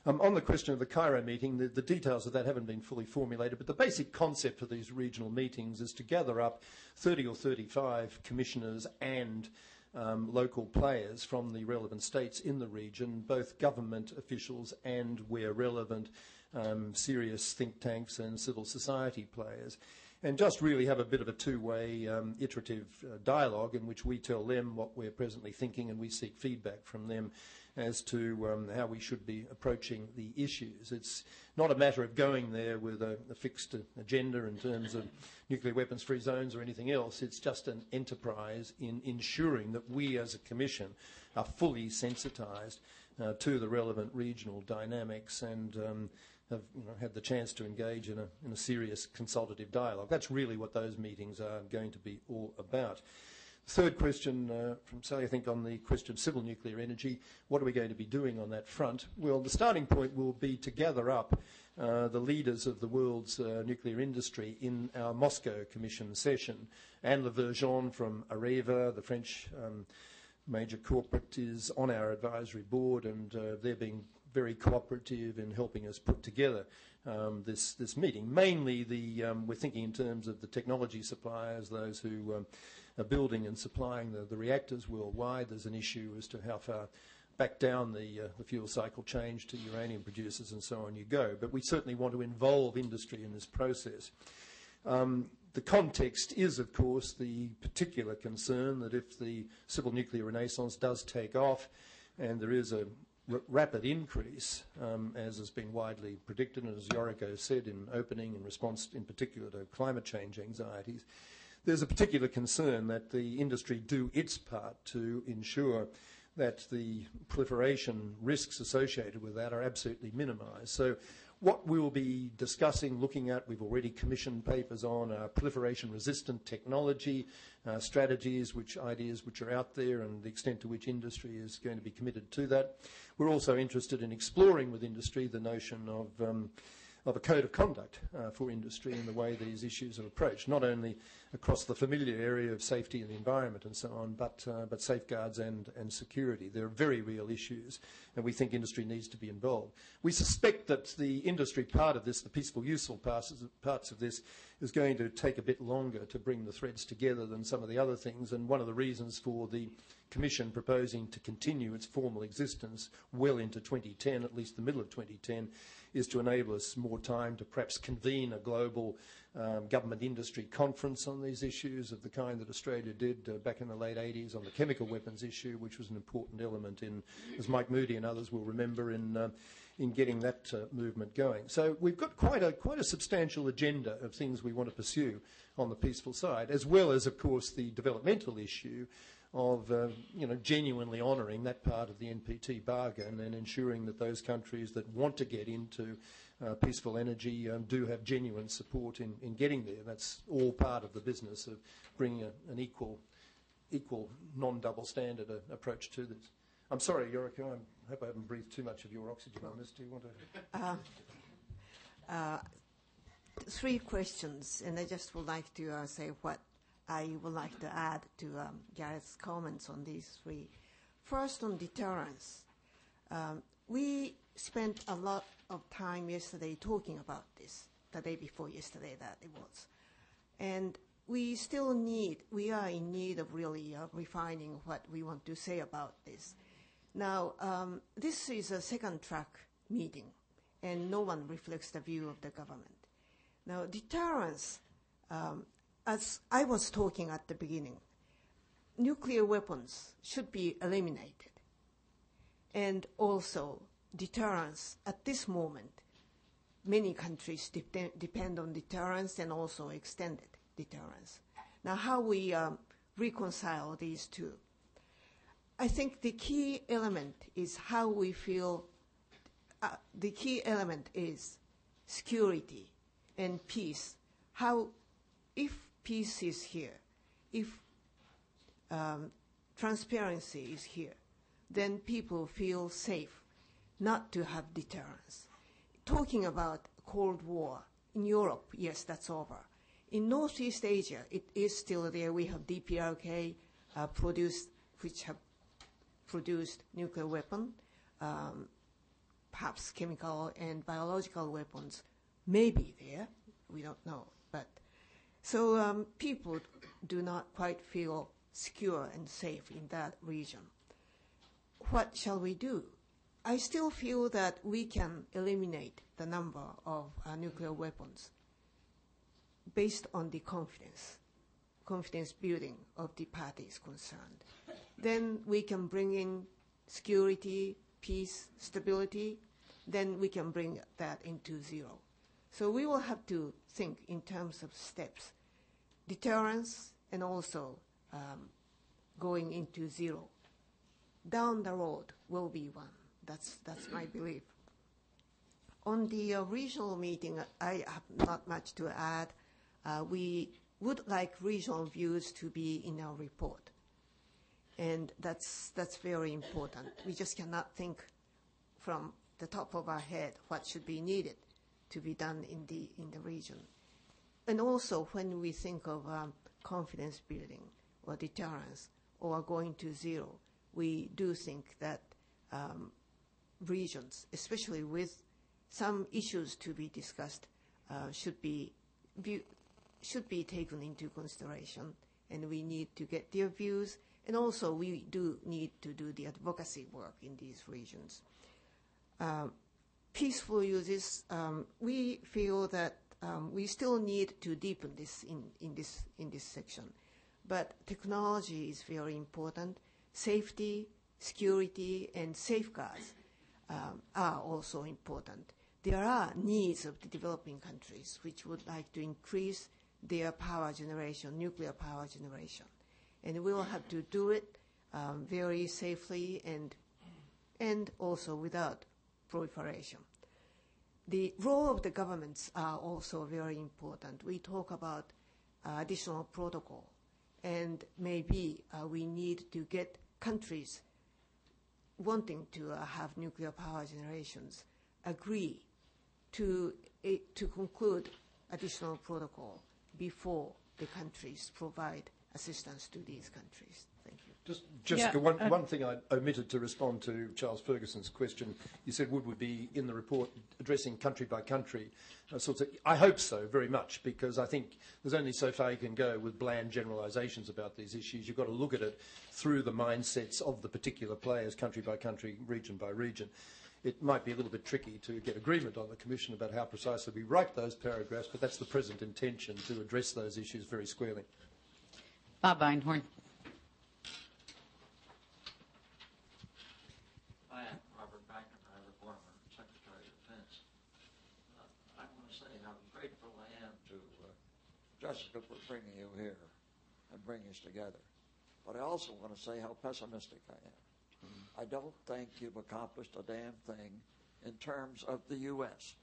[SPEAKER 3] On the question of the Cairo meeting, the details of that haven't been fully formulated, but the basic concept of these regional meetings is to gather up 30 or 35 commissioners and local players from the relevant states in the region, both government officials and, where relevant, serious think tanks and civil society players, and just really have a bit of a 2-way iterative dialogue in which we tell them what we're presently thinking and we seek feedback from them as to how we should be approaching the issues. It's not a matter of going there with a fixed agenda in terms of nuclear weapons-free zones or anything else. It's just an enterprise in ensuring that we as a Commission are fully sensitised to the relevant regional dynamics and have had the chance to engage in a serious consultative dialogue. That's really what those meetings are going to be all about. Third question from Sally, I think, on the question of civil nuclear energy. What are we going to be doing on that front? Well, the starting point will be to gather up the leaders of the world's nuclear industry in our Moscow Commission session. Anne Levergeon from Areva, the French major corporate, is on our advisory board, and they're being very cooperative in helping us put together this meeting. Mainly, we're thinking in terms of the technology suppliers, those who are building and supplying the reactors worldwide. There's an issue as to how far back down the fuel cycle change to uranium producers and so on you go. But we certainly want to involve industry in this process. The context is, of course, the particular concern that if the civil nuclear renaissance does take off and there is a rapid increase, as has been widely predicted, and as Yoriko said in opening, in response in particular to climate change anxieties, there's a particular concern that the industry do its part to ensure that the proliferation risks associated with that are absolutely minimised. So what we will be discussing, looking at, we've already commissioned papers on proliferation-resistant technology, strategies, ideas which are out there, and the extent to which industry is going to be committed to that. We're also interested in exploring with industry the notion of a code of conduct for industry in the way these issues are approached, not only across the familiar area of safety and the environment and so on, but safeguards and security. They're very real issues, and we think industry needs to be involved. We suspect that the industry part of this, the peaceful, useful parts of this, is going to take a bit longer to bring the threads together than some of the other things, and one of the reasons for the Commission proposing to continue its formal existence well into 2010, at least the middle of 2010, is to enable us more time to perhaps convene a global government industry conference on these issues of the kind that Australia did back in the late 80s on the chemical weapons issue, which was an important element in, as Mike Moody and others will remember, in getting that movement going. So we've got quite a substantial agenda of things we want to pursue on the peaceful side, as well as, of course, the developmental issue of genuinely honouring that part of the NPT bargain and ensuring that those countries that want to get into peaceful energy do have genuine support in getting there. That's all part of the business of bringing an equal non-double standard approach to this. I'm sorry, Yoriko, I hope I haven't breathed too much of your oxygen on this. Do you want to?
[SPEAKER 2] 3 questions, and I just would like to say what I would like to add to Gareth's comments on these 3. First, on deterrence. We spent a lot of time yesterday talking about this, the day before yesterday that it was. And we are in need of really refining what we want to say about this. Now, this is a second-track meeting, and no one reflects the view of the government. Now, deterrence, as I was talking at the beginning, nuclear weapons should be eliminated. And also, deterrence, at this moment, many countries depend on deterrence and also extended deterrence. Now, how we reconcile these two? I think the key element is how we feel. The key element is security and peace. If peace is here, if transparency is here, then people feel safe not to have deterrence. Talking about Cold War in Europe, yes, that's over. In Northeast Asia, it is still there. We have DPRK which have produced nuclear weapon, perhaps chemical and biological weapons may be there. We don't know. But so people do not quite feel secure and safe in that region. What shall we do? I still feel that we can eliminate the number of nuclear weapons based on the confidence building of the parties concerned. Then we can bring in security, peace, stability. Then we can bring that into zero. So we will have to think in terms of steps, deterrence and also going into zero. Down the road will be one. That's my belief. On the regional meeting, I have not much to add. We would like regional views to be in our report, and that's very important. We just cannot think from the top of our head what should be needed to be done in the region. And also, when we think of confidence building or deterrence or going to zero, we do think that regions, especially with some issues to be discussed, should be taken into consideration, and we need to get their views. And also, we do need to do the advocacy work in these regions. Peaceful uses, we feel that we still need to deepen this in this section. But technology is very important. Safety, security, and safeguards are also important. There are needs of the developing countries which would like to increase their power generation, nuclear power generation. And we will have to do it very safely and also without proliferation. The role of the governments are also very important. We talk about additional protocol, and maybe we need to get countries wanting to have nuclear power generations agree to conclude additional protocol before the countries provide assistance to these countries. Thank you.
[SPEAKER 3] Just, Jessica, one thing I omitted to respond to Charles Ferguson's question. You said, would we be in the report addressing country by country? I hope so, very much, because I think there's only so far you can go with bland generalisations about these issues. You've got to look at it through the mindsets of the particular players, country by country, region by region. It might be a little bit tricky to get agreement on the Commission about how precisely we write those paragraphs, but that's the present intention, to address those issues very squarely.
[SPEAKER 1] Bob Einhorn.
[SPEAKER 7] Hi, I'm Robert McNamara, former Secretary of Defense. I want to say how grateful I am to Jessica for bringing you here and bringing us together. But I also want to say how pessimistic I am. I don't think you've accomplished a damn thing in terms of the U.S.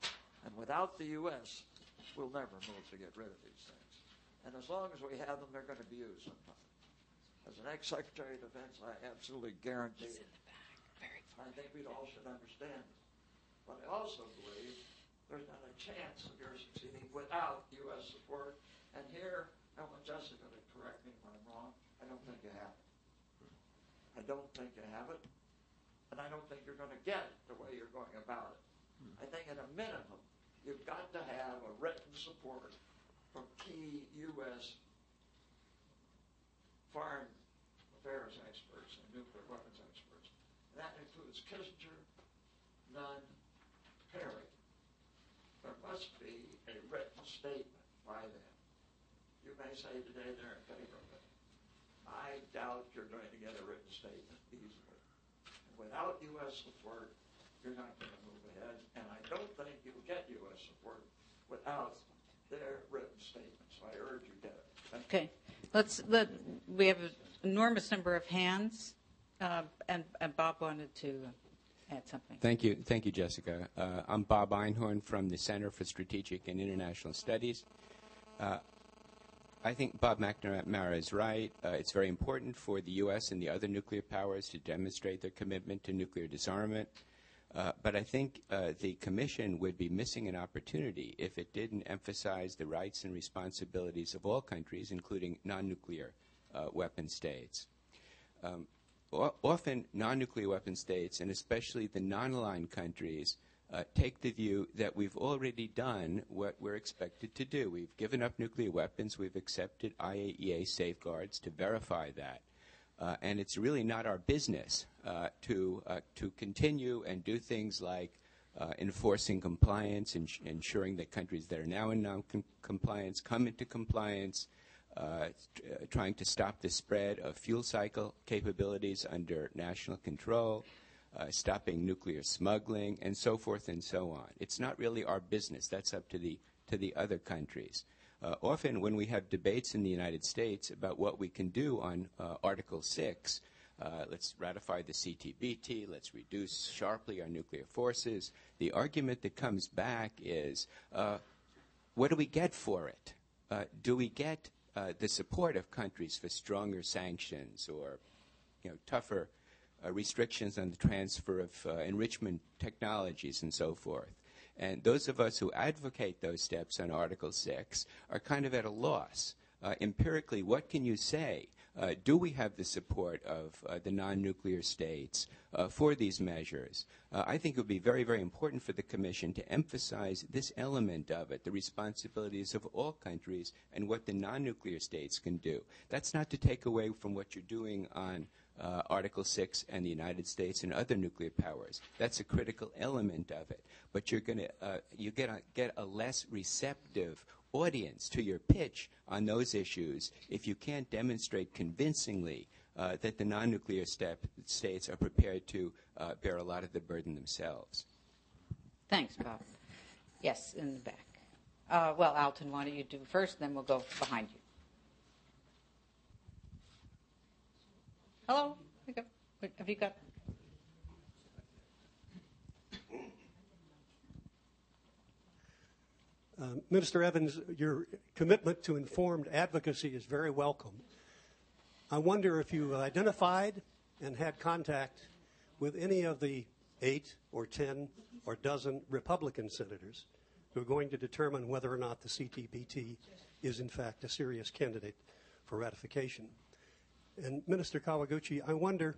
[SPEAKER 7] And without the U.S., we'll never move to get rid of these things. And as long as we have them, they're going to be used sometime. As an ex-Secretary of Defense, I absolutely guarantee it. I think we all should understand it. But I also believe there's not a chance of your succeeding without U.S. support. And here, I want Jessica to correct me if I'm wrong, I don't think you have it. I don't think you have it, and I don't think you're going to get it the way you're going about it. I think at a minimum, you've got to have a written support from key U.S. foreign affairs experts and nuclear weapons experts. And that includes Kissinger, Nunn, Perry. There must be a written statement by them. You may say today they're in favor of it. I doubt you're going to get a written statement easily. And without U.S. support, you're not going to move ahead. And I don't think you'll get U.S. support without their written statement. So I urge you to get it.
[SPEAKER 1] Okay. We have an enormous number of hands, and Bob wanted to add something.
[SPEAKER 8] Thank you, Jessica. I'm Bob Einhorn from the Center for Strategic and International Studies. I think Bob McNamara is right. It's very important for the U.S. and the other nuclear powers to demonstrate their commitment to nuclear disarmament. But I think the Commission would be missing an opportunity if it didn't emphasize the rights and responsibilities of all countries, including non-nuclear weapon states. Often, non-nuclear weapon states, and especially the non-aligned countries, take the view that we've already done what we're expected to do. We've given up nuclear weapons. We've accepted IAEA safeguards to verify that. And it's really not our business to continue and do things like enforcing compliance, ensuring that countries that are now in non-compliance come into compliance, trying to stop the spread of fuel cycle capabilities under national control, stopping nuclear smuggling, and so forth and so on. It's not really our business. That's up to the other countries. Often when we have debates in the United States about what we can do on Article 6, let's ratify the CTBT, let's reduce sharply our nuclear forces. The argument that comes back is, what do we get for it? Do we get the support of countries for stronger sanctions or tougher restrictions on the transfer of enrichment technologies and so forth? And those of us who advocate those steps on Article 6 are kind of at a loss. Empirically, what can you say? Do we have the support of the non-nuclear states for these measures? I think it would be very, very important for the Commission to emphasize this element of it, the responsibilities of all countries and what the non-nuclear states can do. That's not to take away from what you're doing on Article 6 and the United States and other nuclear powers. That's a critical element of it. But you're going to you get a less receptive audience to your pitch on those issues if you can't demonstrate convincingly that the non-nuclear states are prepared to bear a lot of the burden themselves.
[SPEAKER 1] Thanks, Bob. Yes, in the back. Well, Alton, why don't you do first, then we'll go behind you. Hello? Have you got...
[SPEAKER 9] Minister Evans, your commitment to informed advocacy is very welcome. I wonder if you identified and had contact with any of the 8 or 10 or dozen Republican senators who are going to determine whether or not the CTBT is in fact a serious candidate for ratification. And Minister Kawaguchi, I wonder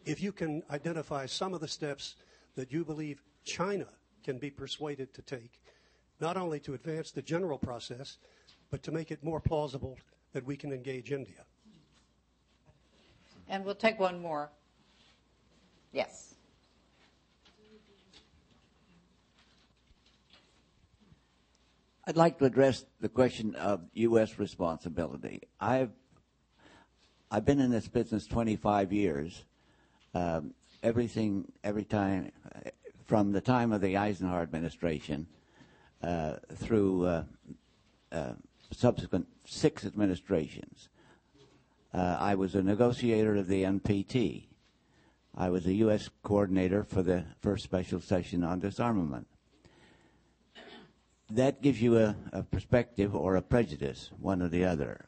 [SPEAKER 9] if you can identify some of the steps that you believe China can be persuaded to take, not only to advance the general process, but to make it more plausible that we can engage India.
[SPEAKER 1] And we'll take one more. Yes.
[SPEAKER 10] I'd like to address the question of U.S. responsibility. I've been in this business 25 years. Every time, from the time of the Eisenhower administration through subsequent 6 administrations. I was a negotiator of the NPT. I was a U.S. coordinator for the first special session on disarmament. That gives you a perspective or a prejudice, one or the other.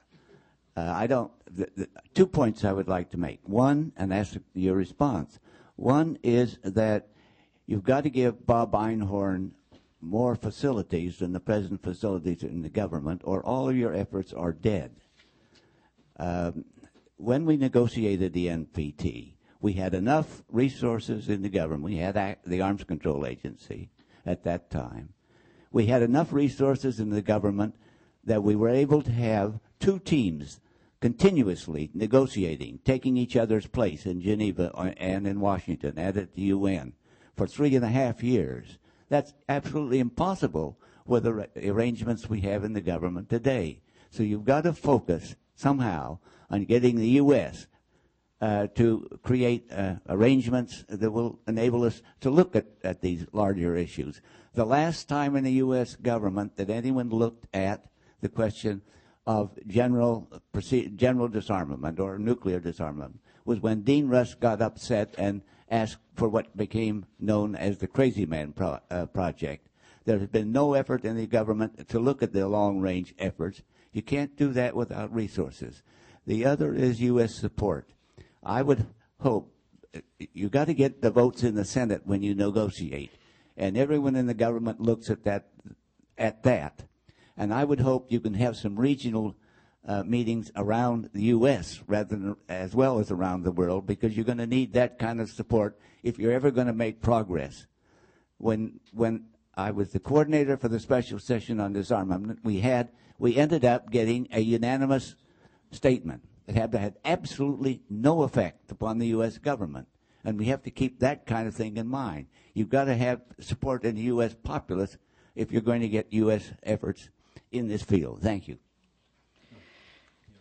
[SPEAKER 10] 2 points I would like to make. One, and ask your response. One is that you've got to give Bob Einhorn more facilities than the present facilities in the government, or all of your efforts are dead. When we negotiated the NPT, we had enough resources in the government. We had the Arms Control Agency at that time. We had enough resources in the government that we were able to have 2 teams continuously negotiating, taking each other's place in Geneva and in Washington and at the UN for 3.5 years. That's absolutely impossible with the arrangements we have in the government today. So you've got to focus somehow on getting the U.S. To create arrangements that will enable us to look at these larger issues. The last time in the U.S. government that anyone looked at the question of general disarmament or nuclear disarmament was when Dean Rusk got upset and asked for what became known as the Crazy Man Project. There has been no effort in the government to look at the long-range efforts. You can't do that without resources. The other is U.S. support. I would hope you got to get the votes in the Senate when you negotiate, and everyone in the government looks at that. And I would hope you can have some regional meetings around the U.S. rather than as well as around the world, because you're going to need that kind of support if you're ever going to make progress. When I was the coordinator for the special session on disarmament, we ended up getting a unanimous statement. It had absolutely no effect upon the U.S. government. And we have to keep that kind of thing in mind. You've got to have support in the U.S. populace if you're going to get U.S. efforts in this field. Thank you.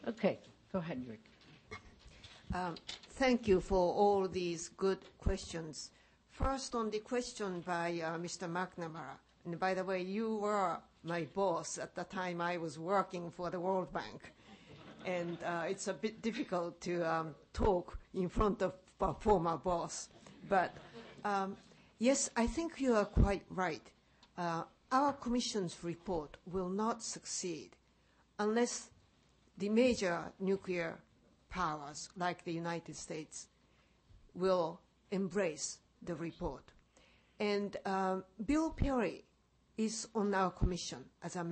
[SPEAKER 1] Okay, go ahead, Yoriko.
[SPEAKER 2] Thank you for all these good questions. First, on the question by Mr. McNamara. And by the way, you were my boss at the time I was working for the World Bank. and it's a bit difficult to talk in front of a former boss. But yes, I think you are quite right. Our Commission's report will not succeed unless the major nuclear powers, like the United States, will embrace the report. And Bill Perry is on our commission as a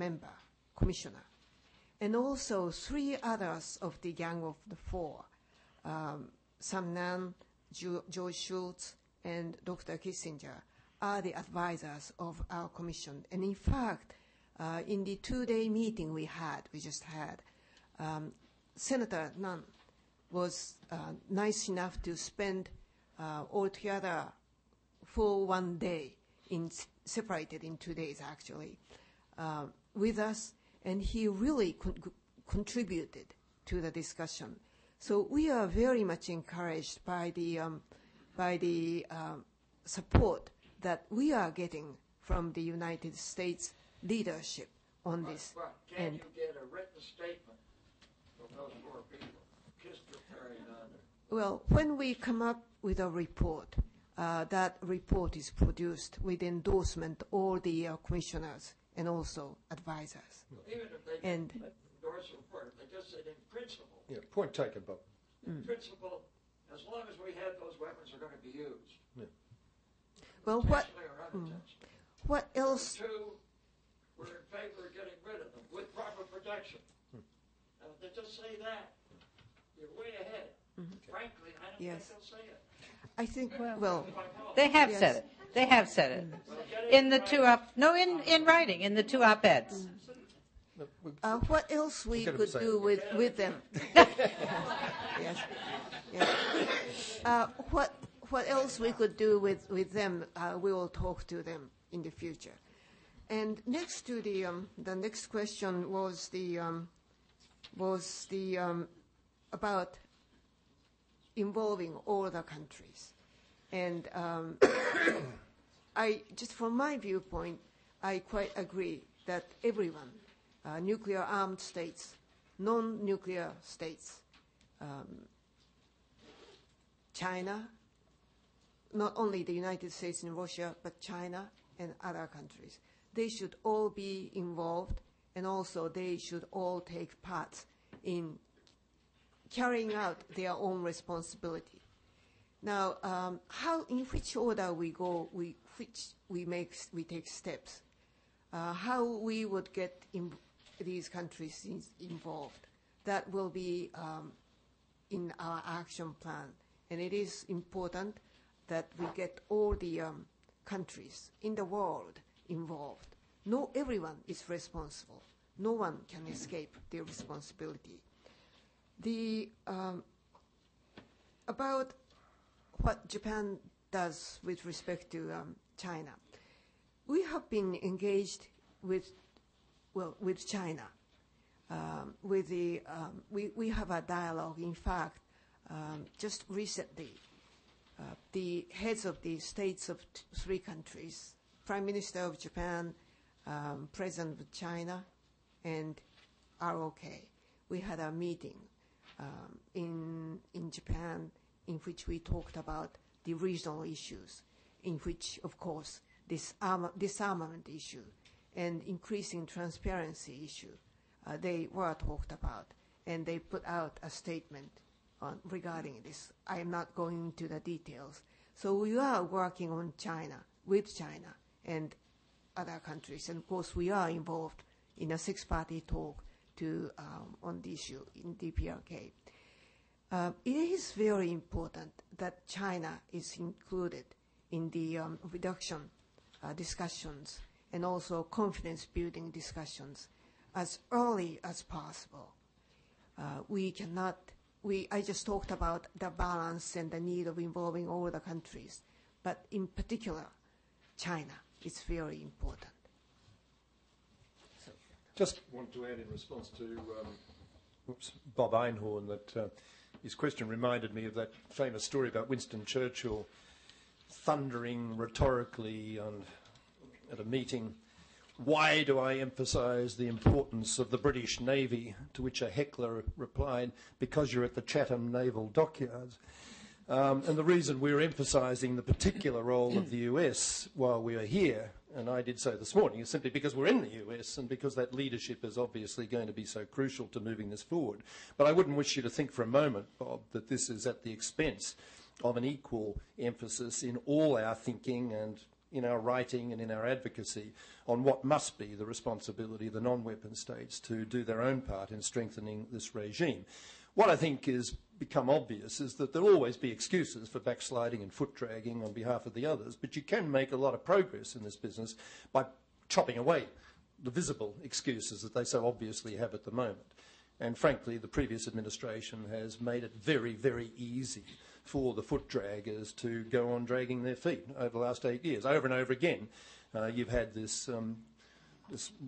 [SPEAKER 2] commissioner. And also 3 others of the Gang of the Four, Sam Nunn, George Schultz, and Dr. Kissinger, are the advisors of our commission. And in fact, in the 2-day meeting we just had, Senator Nunn was nice enough to spend altogether for 1 day, separated in 2 days actually, with us, and he really contributed to the discussion. So we are very much encouraged by the support that we are getting from the United States leadership on this.
[SPEAKER 7] But can you get a written statement from those 4 people? Kissinger, Perry, Nunn.
[SPEAKER 2] Well, when we come up with a report, that report is produced with endorsement all the commissioners and also advisors.
[SPEAKER 7] Even if they
[SPEAKER 2] and
[SPEAKER 7] endorse the report, they just said in principle.
[SPEAKER 3] Yeah, point taken, Bob.
[SPEAKER 7] In principle, as long as we have those weapons, are going to be used.
[SPEAKER 3] Yeah.
[SPEAKER 2] Well, what else?
[SPEAKER 7] 2, we're in favor of getting rid of them with proper protection. And if they just say that, you're way ahead. Frankly, I don't think they'll say it.
[SPEAKER 2] I think, well,
[SPEAKER 1] They have said it. They have said it. In the 2 in writing, in the 2 op-eds.
[SPEAKER 2] what else we could do with them? Yes. Yes. What else we could do with them? We will talk to them in the future. And next to the next question was about involving all the countries. And just from my viewpoint, I quite agree that everyone, nuclear-armed states, non-nuclear states, China, not only the United States and Russia, but China and other countries, they should all be involved, and also they should all take part in carrying out their own responsibility. Now, in which order we go, we take steps, how we would get these countries involved, that will be in our action plan. And it is important that we get all the countries in the world involved. No, everyone is responsible. No one can escape their responsibility. About what Japan does with respect to China, we have been engaged with China. We have a dialogue. In fact, just recently, the heads of the states of 3 countries, Prime Minister of Japan, President of China, and ROK, we had a meeting in Japan in which we talked about the regional issues, in which, of course, this disarmament issue and increasing transparency issue, they were talked about, and they put out a statement regarding this. I am not going into the details. So we are working on China, with China and other countries, and of course we are involved in a 6-party talk on the issue in DPRK. It is very important that China is included in the reduction discussions and also confidence-building discussions as early as possible. I just talked about the balance and the need of involving all the countries, but in particular, China is very important.
[SPEAKER 3] Just want to add in response to Bob Einhorn that his question reminded me of that famous story about Winston Churchill thundering rhetorically at a meeting why do I emphasise the importance of the British Navy? To which a heckler replied, because you're at the Chatham Naval Dockyards. And the reason we're emphasising the particular role of the US while we are here, and I did so this morning, is simply because we're in the US and because that leadership is obviously going to be so crucial to moving this forward. But I wouldn't wish you to think for a moment, Bob, that this is at the expense of an equal emphasis in all our thinking and in our writing and in our advocacy on what must be the responsibility of the non-weapon states to do their own part in strengthening this regime. What I think is become obvious is that there'll always be excuses for backsliding and foot-dragging on behalf of the others, but you can make a lot of progress in this business by chopping away the visible excuses that they so obviously have at the moment. And frankly, the previous administration has made it very, very easy for the foot-draggers to go on dragging their feet over the last 8 years. Over and over again, you've had this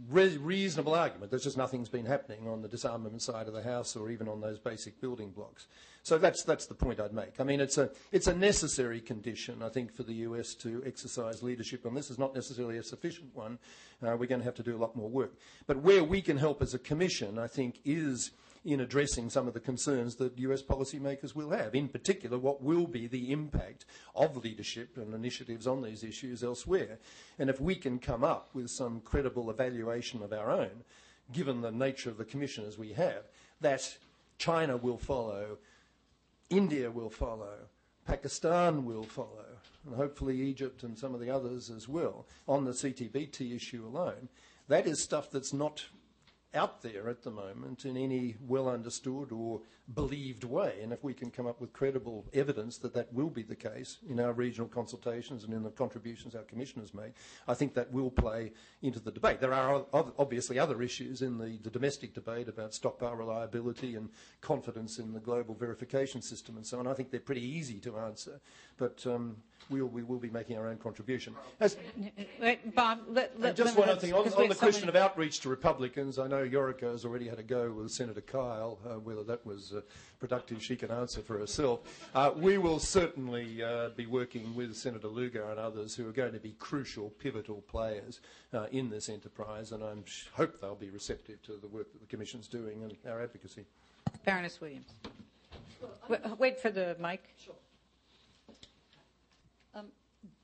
[SPEAKER 3] reasonable argument that just nothing's been happening on the disarmament side of the house or even on those basic building blocks. So that's the point I'd make. I mean, it's a necessary condition, I think, for the US to exercise leadership on this. It's not necessarily a sufficient one. We're going to have to do a lot more work. But where we can help as a commission, I think, is in addressing some of the concerns that US policymakers will have, in particular what will be the impact of leadership and initiatives on these issues elsewhere. And if we can come up with some credible evaluation of our own, given the nature of the Commission as we have, that China will follow, India will follow, Pakistan will follow, and hopefully Egypt and some of the others as well, on the CTBT issue alone, that is stuff that's not out there at the moment in any well understood or believed way. And if we can come up with credible evidence that that will be the case in our regional consultations and in the contributions our commissioners make, I think that will play into the debate. There are obviously other issues in the domestic debate about stockpile reliability and confidence in the global verification system and so on. I think they're pretty easy to answer, but we will be making our own contribution.
[SPEAKER 1] Bob,
[SPEAKER 3] just one other thing. On the question of outreach to Republicans, I know Yoriko has already had a go with Senator Kyle. Whether that was productive, she can answer for herself. We will certainly be working with Senator Lugar and others who are going to be crucial, pivotal players in this enterprise, and I hope they'll be receptive to the work that the Commission's doing and our advocacy.
[SPEAKER 1] Baroness Williams. Wait for the mic.
[SPEAKER 11] Sure.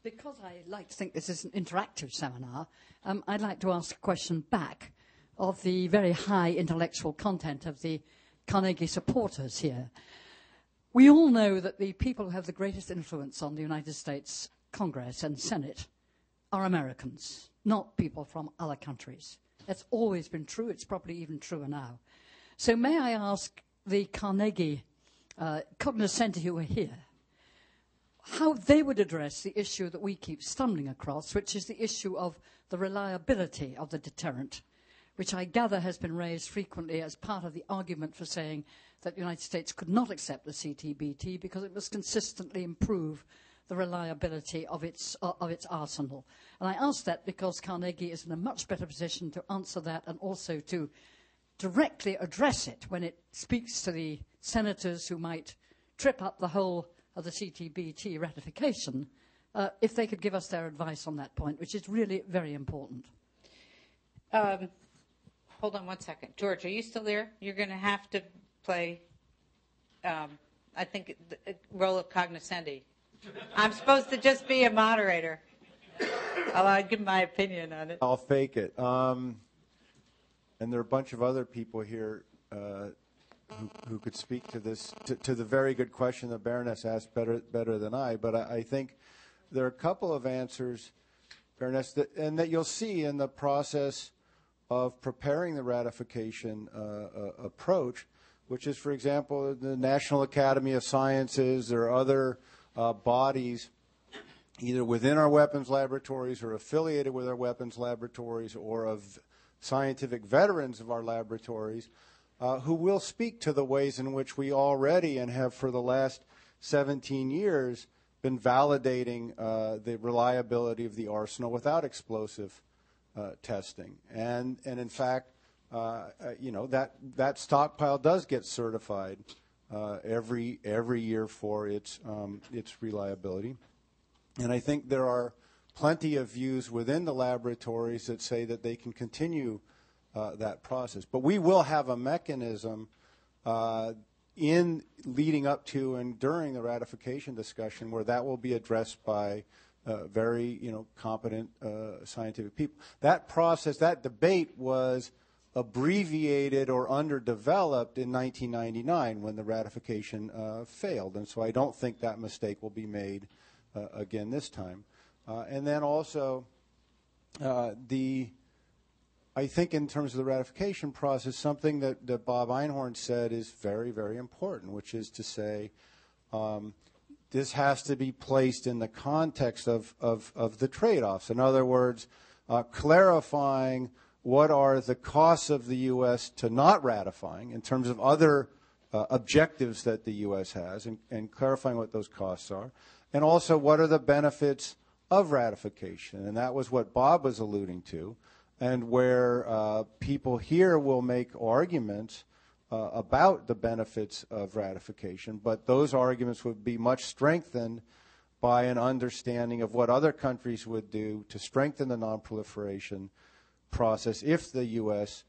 [SPEAKER 11] Because I like to think this is an interactive seminar, I'd like to ask a question back of the very high intellectual content of the Carnegie supporters here. We all know that the people who have the greatest influence on the United States Congress and Senate are Americans, not people from other countries. That's always been true. It's probably even truer now. So may I ask the Carnegie cognoscenti who are here, how they would address the issue that we keep stumbling across, which is the issue of the reliability of the deterrent, which I gather has been raised frequently as part of the argument for saying that the United States could not accept the CTBT because it must consistently improve the reliability of its arsenal. And I ask that because Carnegie is in a much better position to answer that and also to directly address it when it speaks to the senators who might trip up the whole of the CTBT ratification, if they could give us their advice on that point, which is really very important.
[SPEAKER 1] Hold on one second. George, are you still there? You're going to have to play, I think, the role of cognoscenti. I'm supposed to just be a moderator. I'll give my opinion on it.
[SPEAKER 12] I'll fake it. And there are a bunch of other people here who could speak to this, to the very good question that Baroness asked better than I. But I think there are a couple of answers, Baroness, that you'll see in the process of preparing the ratification approach, which is, for example, the National Academy of Sciences or other bodies either within our weapons laboratories or affiliated with our weapons laboratories or of scientific veterans of our laboratories who will speak to the ways in which we already and have for the last 17 years been validating the reliability of the arsenal without explosive testing. And in fact, that stockpile does get certified every year for its reliability. And I think there are plenty of views within the laboratories that say that they can continue that process. But we will have a mechanism in leading up to and during the ratification discussion where that will be addressed by very competent scientific people. That process, that debate was abbreviated or underdeveloped in 1999 when the ratification failed. And so I don't think that mistake will be made again this time. And then also I think in terms of the ratification process, something that Bob Einhorn said is very, very important, which is to say this has to be placed in the context of the trade-offs. In other words, clarifying what are the costs of the U.S. to not ratifying in terms of other objectives that the U.S. has and clarifying what those costs are, and also what are the benefits of ratification. And that was what Bob was alluding to, and where people here will make arguments about the benefits of ratification, but those arguments would be much strengthened by an understanding of what other countries would do to strengthen the nonproliferation process if the U.S.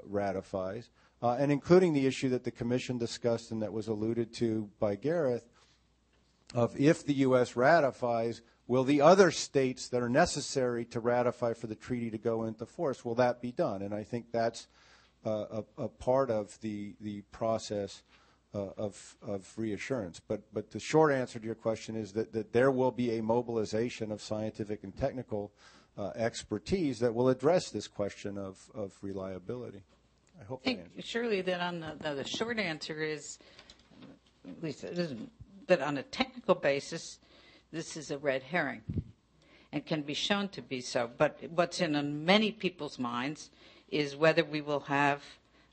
[SPEAKER 12] ratifies, and including the issue that the Commission discussed and that was alluded to by Gareth, of if the U.S. ratifies, will the other states that are necessary to ratify for the treaty to go into force, will that be done? And I think that's a part of the process of reassurance. But the short answer to your question is that there will be a mobilization of scientific and technical expertise that will address this question of reliability. I hope that answers.
[SPEAKER 1] Surely that on the short answer is, at least it isn't, that on a technical basis, this is a red herring and can be shown to be so. But what's in many people's minds is whether we will have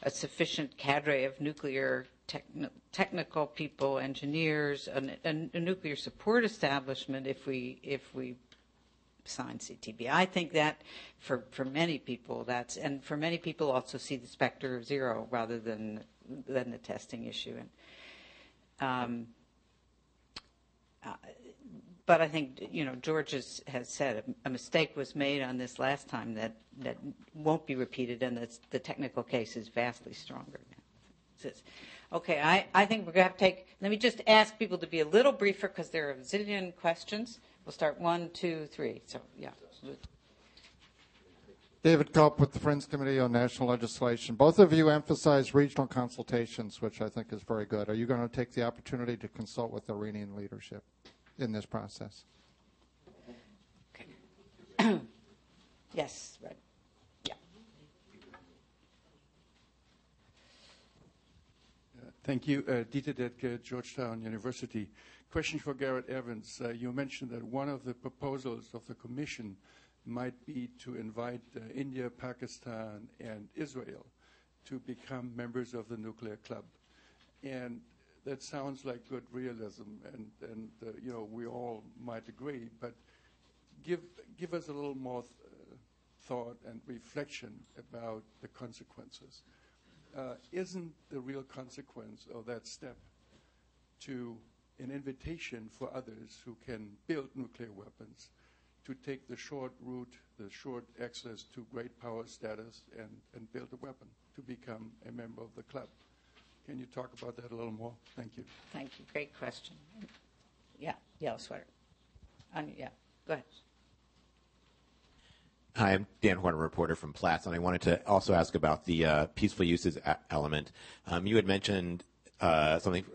[SPEAKER 1] a sufficient cadre of nuclear technical people, engineers, a nuclear support establishment if we sign CTB. I think that for many people and for many people also see the specter of zero rather than the testing issue. But I think, George has said a mistake was made on this last time that won't be repeated, and the technical case is vastly stronger now. Okay, I think we're going to have to let me just ask people to be a little briefer because there are a zillion questions. We'll start 1, 2, 3. So, yeah.
[SPEAKER 13] David Culp with the Friends Committee on National Legislation. Both of you emphasize regional consultations, which I think is very good. Are you going to take the opportunity to consult with Iranian leadership in this process?
[SPEAKER 1] Okay. Yes, right. Yeah.
[SPEAKER 14] Thank you. Dieter Detke, Georgetown University. Question for Gareth Evans. You mentioned that one of the proposals of the Commission might be to invite India, Pakistan, and Israel to become members of the nuclear club. And that sounds like good realism, and we all might agree, but give us a little more thought and reflection about the consequences. Isn't the real consequence of that step to an invitation for others who can build nuclear weapons to take the short route, the short access to great power status and build a weapon to become a member of the club? Can you talk about that a little more? Thank you.
[SPEAKER 1] Thank you. Great question. Yeah, yellow sweater. Yeah, go ahead.
[SPEAKER 15] Hi, I'm Dan Horner, reporter from Platts, and I wanted to also ask about the peaceful uses element. You had mentioned something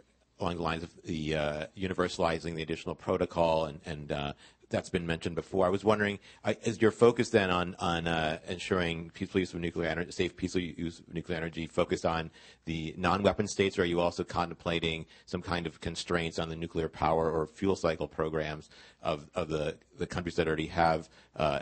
[SPEAKER 15] along the lines of the universalizing the additional protocol, and that's been mentioned before. I was wondering, is your focus then on ensuring peaceful use of nuclear energy, safe peaceful use of nuclear energy, focused on the non-weapon states, or are you also contemplating some kind of constraints on the nuclear power or fuel cycle programs of the countries that already have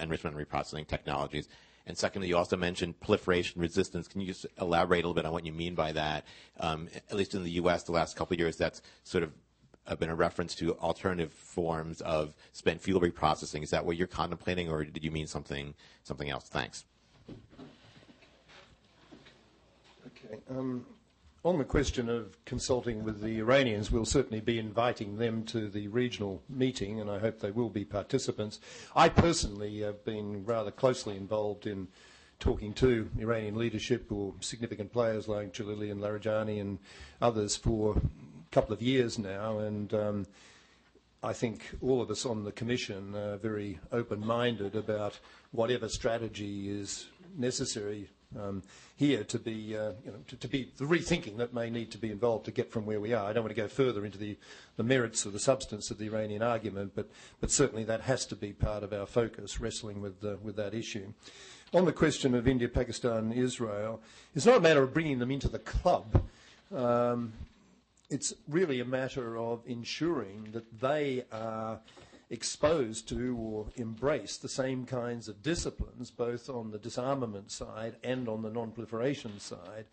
[SPEAKER 15] enrichment and reprocessing technologies? And secondly, you also mentioned proliferation resistance. Can you just elaborate a little bit on what you mean by that? At least in the U.S., the last couple of years, that's sort of been a reference to alternative forms of spent fuel reprocessing. Is that what you're contemplating, or did you mean something else? Thanks.
[SPEAKER 3] Okay. On the question of consulting with the Iranians, we'll certainly be inviting them to the regional meeting, and I hope they will be participants. I personally have been rather closely involved in talking to Iranian leadership or significant players like Jalili and Larijani and others for a couple of years now, and I think all of us on the Commission are very open-minded about whatever strategy is necessary here to be, to be the rethinking that may need to be involved to get from where we are. I don't want to go further into the merits or the substance of the Iranian argument, but certainly that has to be part of our focus, wrestling with that issue. On the question of India, Pakistan, Israel, it's not a matter of bringing them into the club. It's really a matter of ensuring that they are exposed to or embrace the same kinds of disciplines, both on the disarmament side and on the non-proliferation side,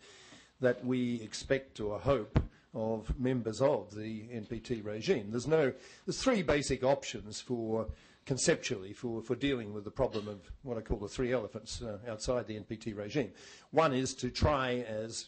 [SPEAKER 3] that we expect or hope of members of the NPT regime. There's three basic options conceptually for dealing with the problem of what I call the three elephants outside the NPT regime. One is to try, as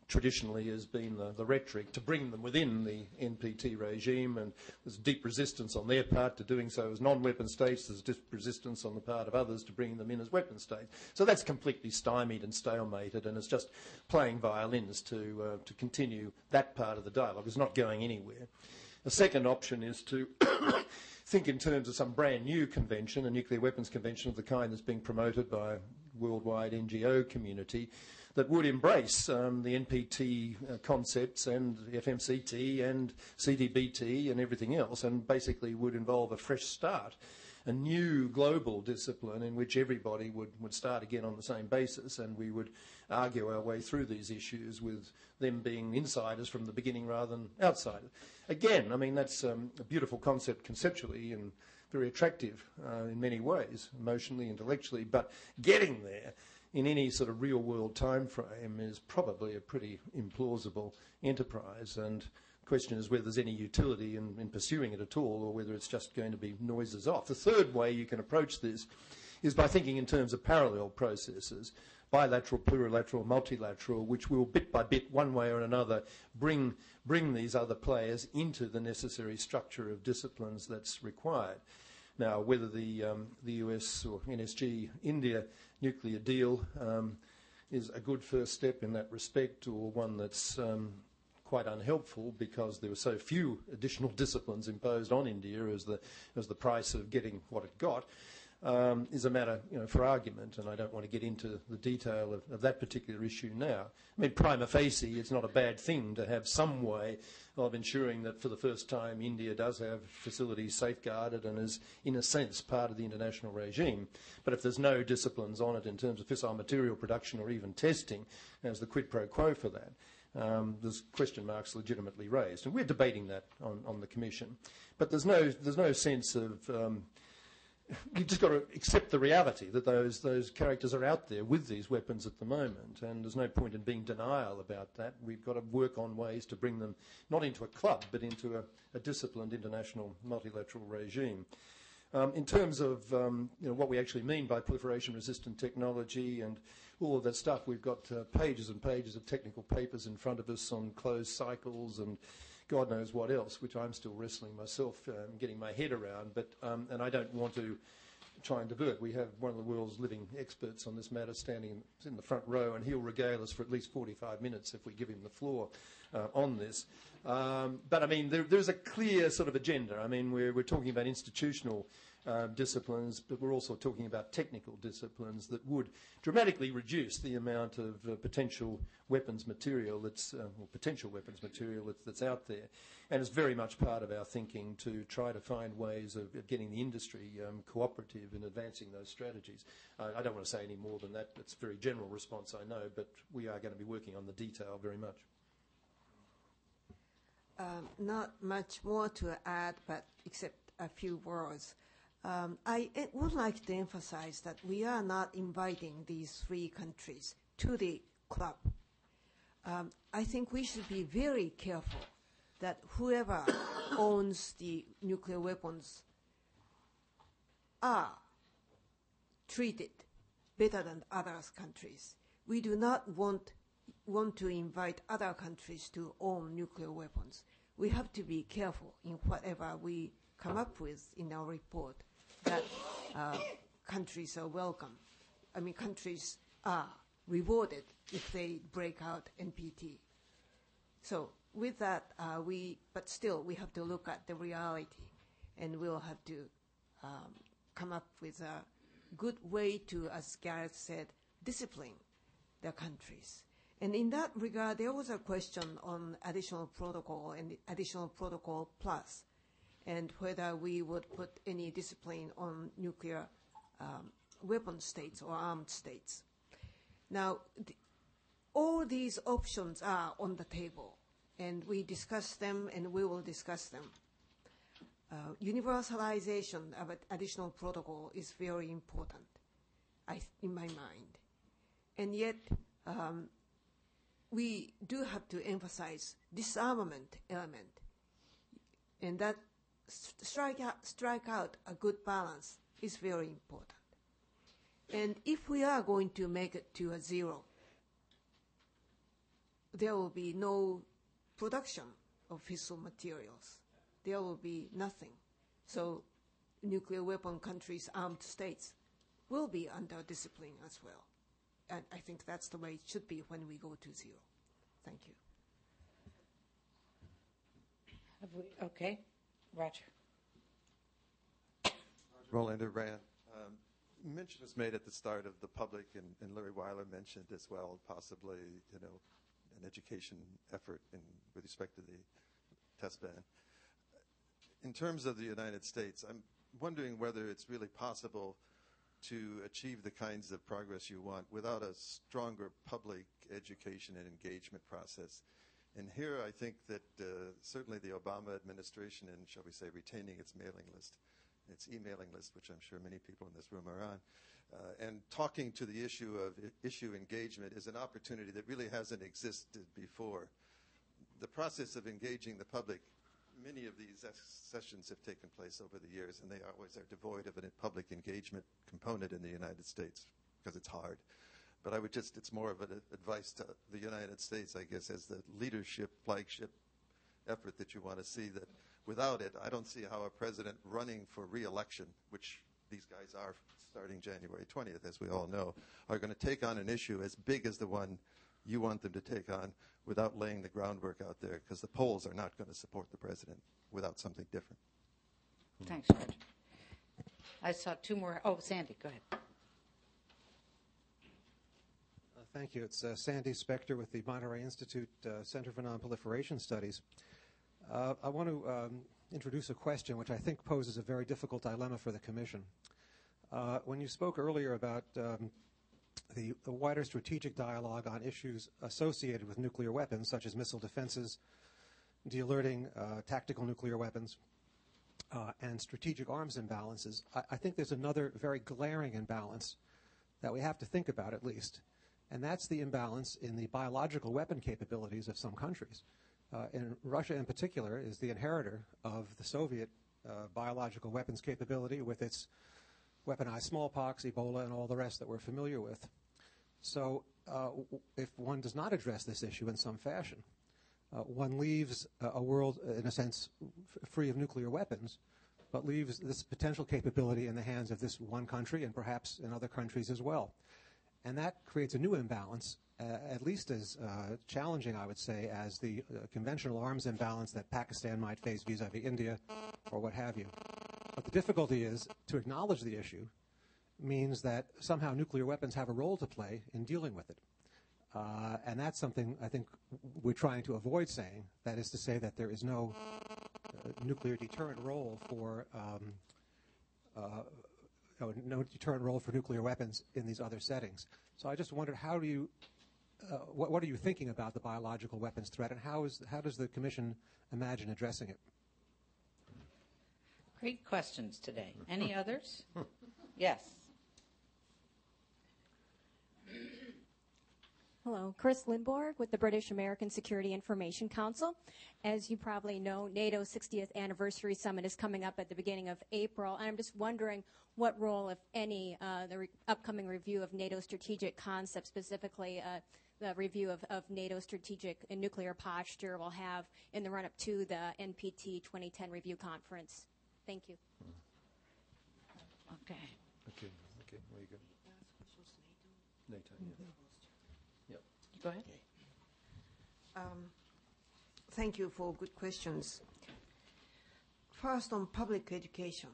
[SPEAKER 3] traditionally has been the rhetoric, to bring them within the NPT regime, and there's deep resistance on their part to doing so as non-weapon states. There's deep resistance on the part of others to bringing them in as weapon states. So that's completely stymied and stalemated, and it's just playing violins to continue that part of the dialogue. It's not going anywhere. The second option is to think in terms of some brand new convention, a nuclear weapons convention of the kind that's being promoted by a worldwide NGO community, that would embrace the NPT concepts and FMCT and CDBT and everything else, and basically would involve a fresh start, a new global discipline in which everybody would start again on the same basis, and we would argue our way through these issues with them being insiders from the beginning rather than outsiders. Again, I mean, that's a beautiful concept conceptually and very attractive in many ways, emotionally, intellectually, but getting there in any sort of real-world time frame is probably a pretty implausible enterprise, and the question is whether there's any utility in pursuing it at all, or whether it's just going to be noises off. The third way you can approach this is by thinking in terms of parallel processes, bilateral, plurilateral, multilateral, which will bit by bit, one way or another, bring these other players into the necessary structure of disciplines that's required. Now, whether the US or NSG India nuclear deal is a good first step in that respect, or one that's quite unhelpful because there were so few additional disciplines imposed on India as the price of getting what it got, is a matter for argument, and I don't want to get into the detail of that particular issue now. I mean, prima facie, it's not a bad thing to have some way of ensuring that for the first time India does have facilities safeguarded and is, in a sense, part of the international regime. But if there's no disciplines on it in terms of fissile material production or even testing, as the quid pro quo for that, there's question marks legitimately raised. And we're debating that on the Commission. But there's no sense of... you've just got to accept the reality that those characters are out there with these weapons at the moment, and there's no point in being denial about that. We've got to work on ways to bring them not into a club, but into a disciplined international multilateral regime. In terms of what we actually mean by proliferation-resistant technology and all of that stuff, we've got pages and pages of technical papers in front of us on closed cycles and God knows what else, which I'm still wrestling myself, getting my head around. But and I don't want to try and divert. We have one of the world's living experts on this matter standing in the front row, and he'll regale us for at least 45 minutes if we give him the floor on this. But I mean, there's a clear sort of agenda. I mean, we're talking about institutional disciplines, but we're also talking about technical disciplines that would dramatically reduce the amount of potential weapons material that's out there. And it's very much part of our thinking to try to find ways of getting the industry cooperative in advancing those strategies. I don't want to say any more than that. It's a very general response, I know, but we are going to be working on the detail very much.
[SPEAKER 2] Not much more to add, but except a few words. I would like to emphasize that we are not inviting these three countries to the club. I think we should be very careful that whoever owns the nuclear weapons are treated better than other countries. We do not want want to invite other countries to own nuclear weapons, we have to be careful in whatever we come up with in our report that countries are welcome. I mean, countries are rewarded if they break out NPT. So with that, but still we have to look at the reality, and we'll have to come up with a good way to, as Gareth said, discipline the countries. And in that regard, there was a question on additional protocol and additional protocol plus, and whether we would put any discipline on nuclear weapon states or armed states. Now, all these options are on the table, and we discuss them, and we will discuss them. Universalization of an additional protocol is very important, in my mind. And yet, we do have to emphasize disarmament element, and that strike out a good balance is very important. And if we are going to make it to a zero, there will be no production of fissile materials. There will be nothing. So nuclear weapon countries, armed states, will be under discipline as well. And I think that's the way it should be when we go to zero. Thank you.
[SPEAKER 1] Okay. Roger.
[SPEAKER 16] Roland Iran. Mention was made at the start of the public, and Larry Weiler mentioned as well, possibly, an education effort with respect to the test ban. In terms of the United States, I'm wondering whether it's really possible to achieve the kinds of progress you want without a stronger public education and engagement process. And here I think that certainly the Obama administration, and shall we say retaining its mailing list, its emailing list, which I'm sure many people in this room are on, and talking to the issue of issue engagement is an opportunity that really hasn't existed before. The process of engaging the public, many of these sessions have taken place over the years, and they always are devoid of a public engagement component in the United States because it's hard. But it's more of an advice to the United States, I guess, as the leadership, flagship effort that you want to see, that without it, I don't see how a president running for re-election, which these guys are starting January 20th, as we all know, are going to take on an issue as big as the one you want them to take on without laying the groundwork out there, because the polls are not going to support the president without something different.
[SPEAKER 1] Thanks, Roger. I saw two more. Oh, Sandy, go ahead.
[SPEAKER 17] Thank you. It's Sandy Spector with the Monterey Institute Center for Nonproliferation Studies. I want to introduce a question which I think poses a very difficult dilemma for the Commission. When you spoke earlier about the wider strategic dialogue on issues associated with nuclear weapons, such as missile defenses, de-alerting tactical nuclear weapons, and strategic arms imbalances, I think there's another very glaring imbalance that we have to think about at least, and that's the imbalance in the biological weapon capabilities of some countries. And Russia in particular is the inheritor of the Soviet biological weapons capability with its weaponized smallpox, Ebola, and all the rest that we're familiar with. So if one does not address this issue in some fashion, one leaves a world, in a sense, free of nuclear weapons, but leaves this potential capability in the hands of this one country and perhaps in other countries as well. And that creates a new imbalance, at least as challenging, I would say, as the conventional arms imbalance that Pakistan might face vis-a-vis India or what have you. But the difficulty is to acknowledge the issue means that somehow nuclear weapons have a role to play in dealing with it. And that's something I think we're trying to avoid saying. That is to say that there is no nuclear deterrent role for no deterrent role for nuclear weapons in these other settings. So I just wondered, how do you, what are you thinking about the biological weapons threat, and how does the Commission imagine addressing it?
[SPEAKER 1] Great questions today. Any others? Yes.
[SPEAKER 18] Hello, Chris Lindborg with the British American Security Information Council. As you probably know, NATO's 60th anniversary summit is coming up at the beginning of April, and I'm just wondering what role, if any, the upcoming review of NATO's strategic concept, specifically the review of NATO's strategic and nuclear posture we'll have in the run-up to the NPT 2010 review conference. Thank you.
[SPEAKER 1] Okay.
[SPEAKER 3] Okay. Where you go? NATO. Yeah.
[SPEAKER 1] Go ahead.
[SPEAKER 2] Thank you for good questions. First, on public education,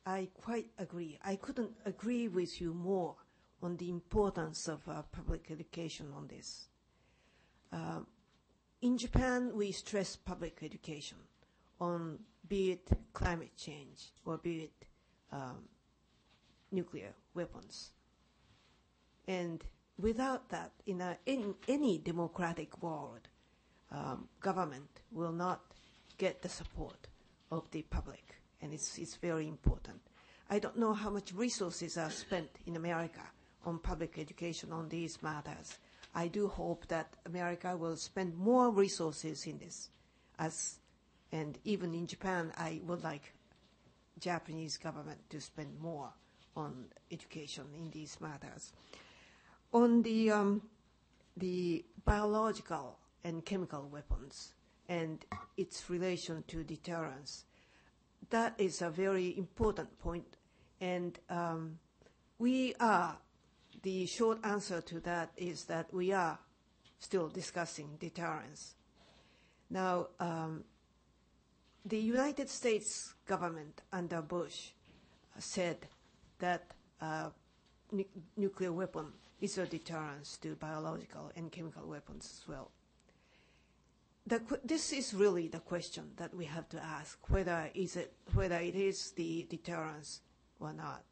[SPEAKER 2] I quite agree. I couldn't agree with you more on the importance of public education on this. In Japan, we stress public education on be it climate change or be it nuclear weapons. And without that, in any democratic world, government will not get the support of the public, and it's very important. I don't know how much resources are spent in America on public education on these matters. I do hope that America will spend more resources in this, and even in Japan, I would like Japanese government to spend more on education in these matters. On the biological and chemical weapons and its relation to deterrence, that is a very important point. And the short answer to that is that we are still discussing deterrence. Now, the United States government under Bush said that nuclear weapon is a deterrence to biological and chemical weapons as well. This is really the question that we have to ask, whether it is the deterrence or not,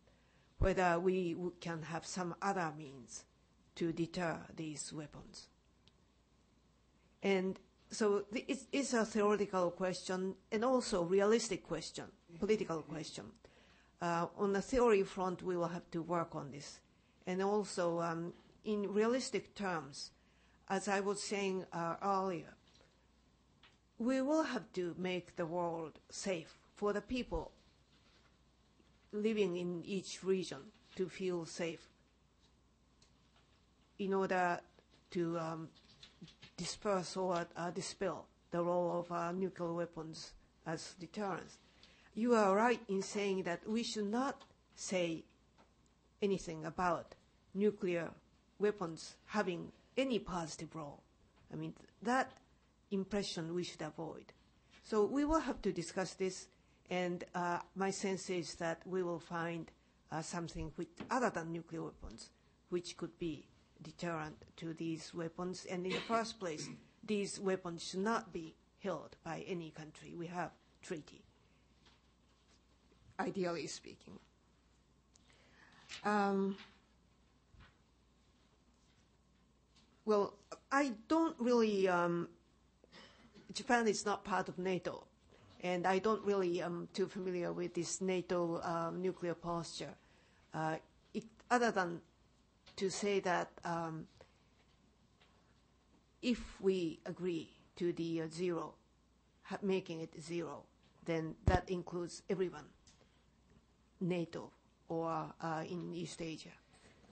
[SPEAKER 2] whether we can have some other means to deter these weapons. And so it's a theoretical question and also realistic question, political question. On the theory front, we will have to work on this. And also, in realistic terms, as I was saying earlier, we will have to make the world safe for the people living in each region to feel safe in order to disperse or dispel the role of nuclear weapons as deterrence. You are right in saying that we should not say anything about nuclear weapons having any positive role. I mean, that impression we should avoid. So we will have to discuss this, and my sense is that we will find something which, other than nuclear weapons, which could be deterrent to these weapons. And in the first place, these weapons should not be held by any country. We have treaty, ideally speaking. Well, I don't really, Japan is not part of NATO, and I don't really too familiar with this NATO nuclear posture. Other than to say that if we agree to the zero, making it zero, then that includes everyone, NATO or in East Asia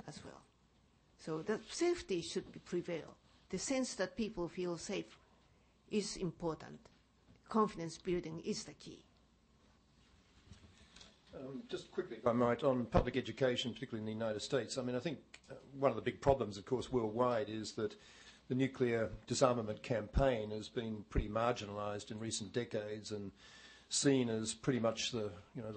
[SPEAKER 2] as well. So the safety should prevail. The sense that people feel safe is important. Confidence building is the key.
[SPEAKER 3] Just quickly, if I might, on public education, particularly in the United States, I mean, I think one of the big problems, of course, worldwide is that the nuclear disarmament campaign has been pretty marginalised in recent decades and seen as pretty much the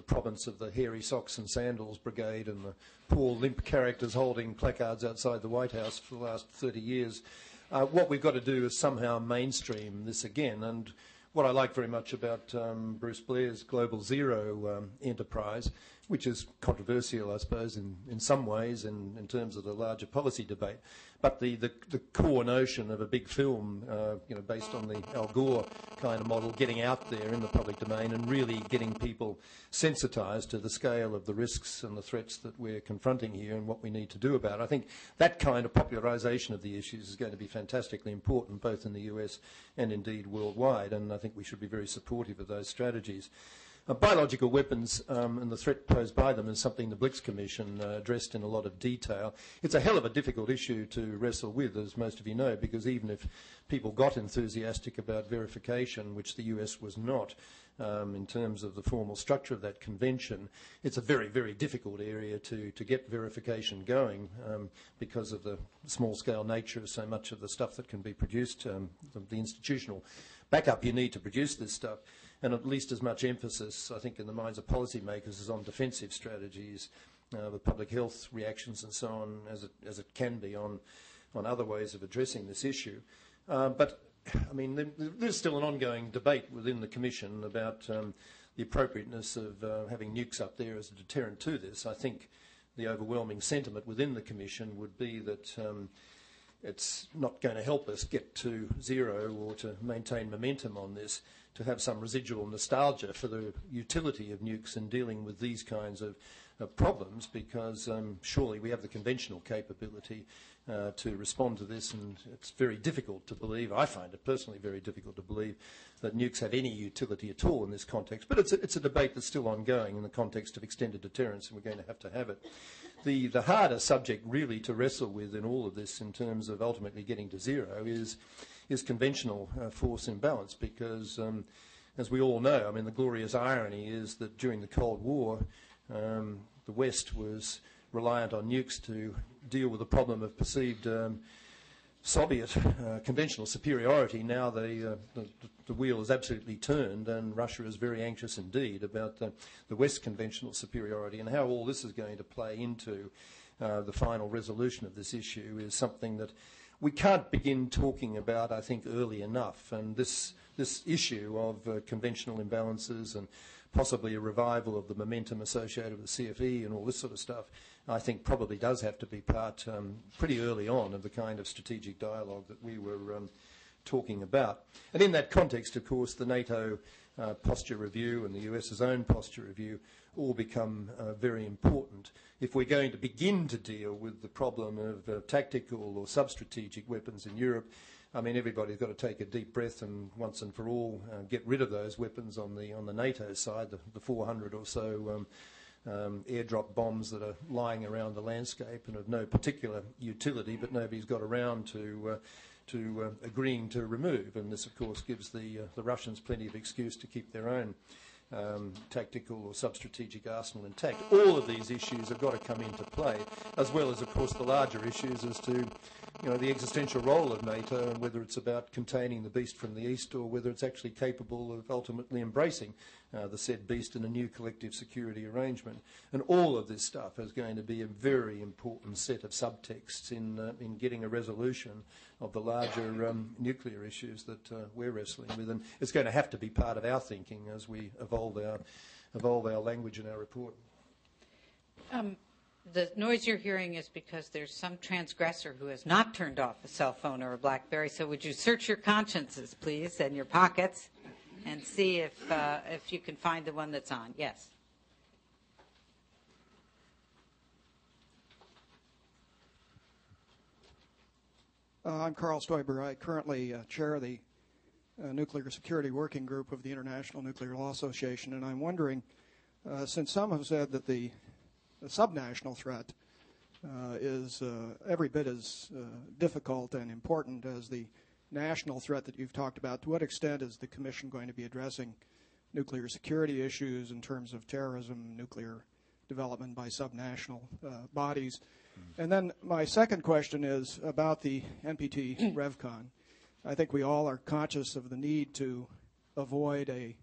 [SPEAKER 3] province of the hairy socks and sandals brigade and the poor limp characters holding placards outside the White House for the last 30 years. What we've got to do is somehow mainstream this again. And what I like very much about Bruce Blair's Global Zero enterprise, which is controversial, I suppose, in some ways in terms of the larger policy debate, but the core notion of a big film, based on the Al Gore kind of model, getting out there in the public domain and really getting people sensitised to the scale of the risks and the threats that we're confronting here and what we need to do about it. I think that kind of popularisation of the issues is going to be fantastically important, both in the US and indeed worldwide, and I think we should be very supportive of those strategies. Biological weapons and the threat posed by them is something the Blix Commission addressed in a lot of detail. It's a hell of a difficult issue to wrestle with, as most of you know, because even if people got enthusiastic about verification, which the US was not, in terms of the formal structure of that convention, it's a very, very difficult area to get verification going because of the small-scale nature of so much of the stuff that can be produced, the institutional backup you need to produce this stuff. And at least as much emphasis, I think, in the minds of policymakers is on defensive strategies, with public health reactions and so on, as it can be on other ways of addressing this issue. But, I mean, there's still an ongoing debate within the Commission about the appropriateness of having nukes up there as a deterrent to this. I think the overwhelming sentiment within the Commission would be that it's not going to help us get to zero or to maintain momentum on this, to have some residual nostalgia for the utility of nukes in dealing with these kinds of problems, because surely we have the conventional capability to respond to this, and it's very difficult to believe, I find it personally very difficult to believe, that nukes have any utility at all in this context. But it's a debate that's still ongoing in the context of extended deterrence, and we're going to have it. The harder subject really to wrestle with in all of this, in terms of ultimately getting to zero, is conventional force imbalance, because as we all know, I mean, the glorious irony is that during the Cold War, the West was reliant on nukes to deal with the problem of perceived Soviet conventional superiority. Now the wheel is absolutely turned, and Russia is very anxious indeed about the West's conventional superiority, and how all this is going to play into the final resolution of this issue is something that we can't begin talking about, I think, early enough. And this issue of conventional imbalances and possibly a revival of the momentum associated with CFE and all this sort of stuff, I think probably does have to be part pretty early on of the kind of strategic dialogue that we were talking about. And in that context, of course, the NATO posture review and the US's own posture review all become very important. If we're going to begin to deal with the problem of tactical or sub-strategic weapons in Europe, I mean, everybody's got to take a deep breath and once and for all get rid of those weapons on the NATO side, the 400 or so airdrop bombs that are lying around the landscape and of no particular utility, but nobody's got around to agreeing to remove. And this, of course, gives the Russians plenty of excuse to keep their own tactical or sub-strategic arsenal intact. All of these issues have got to come into play, as well as, of course, the larger issues as to, you know, the existential role of NATO, and whether it's about containing the beast from the east or whether it's actually capable of ultimately embracing the said beast in a new collective security arrangement. And all of this stuff is going to be a very important set of subtexts in getting a resolution of the larger nuclear issues that we're wrestling with. And it's going to have to be part of our thinking as we evolve our language in our report.
[SPEAKER 1] The noise you're hearing is because there's some transgressor who has not turned off a cell phone or a BlackBerry. So would you search your consciences, please, and your pockets, and see if you can find the one that's on? Yes.
[SPEAKER 19] I'm Carl Stoiber. I currently chair the Nuclear Security Working Group of the International Nuclear Law Association, and I'm wondering, since some have said that the subnational threat is every bit as difficult and important as the national threat that you've talked about, to what extent is the Commission going to be addressing nuclear security issues in terms of terrorism, nuclear development by subnational bodies? And then my second question is about the NPT RevCon. I think we all are conscious of the need to avoid a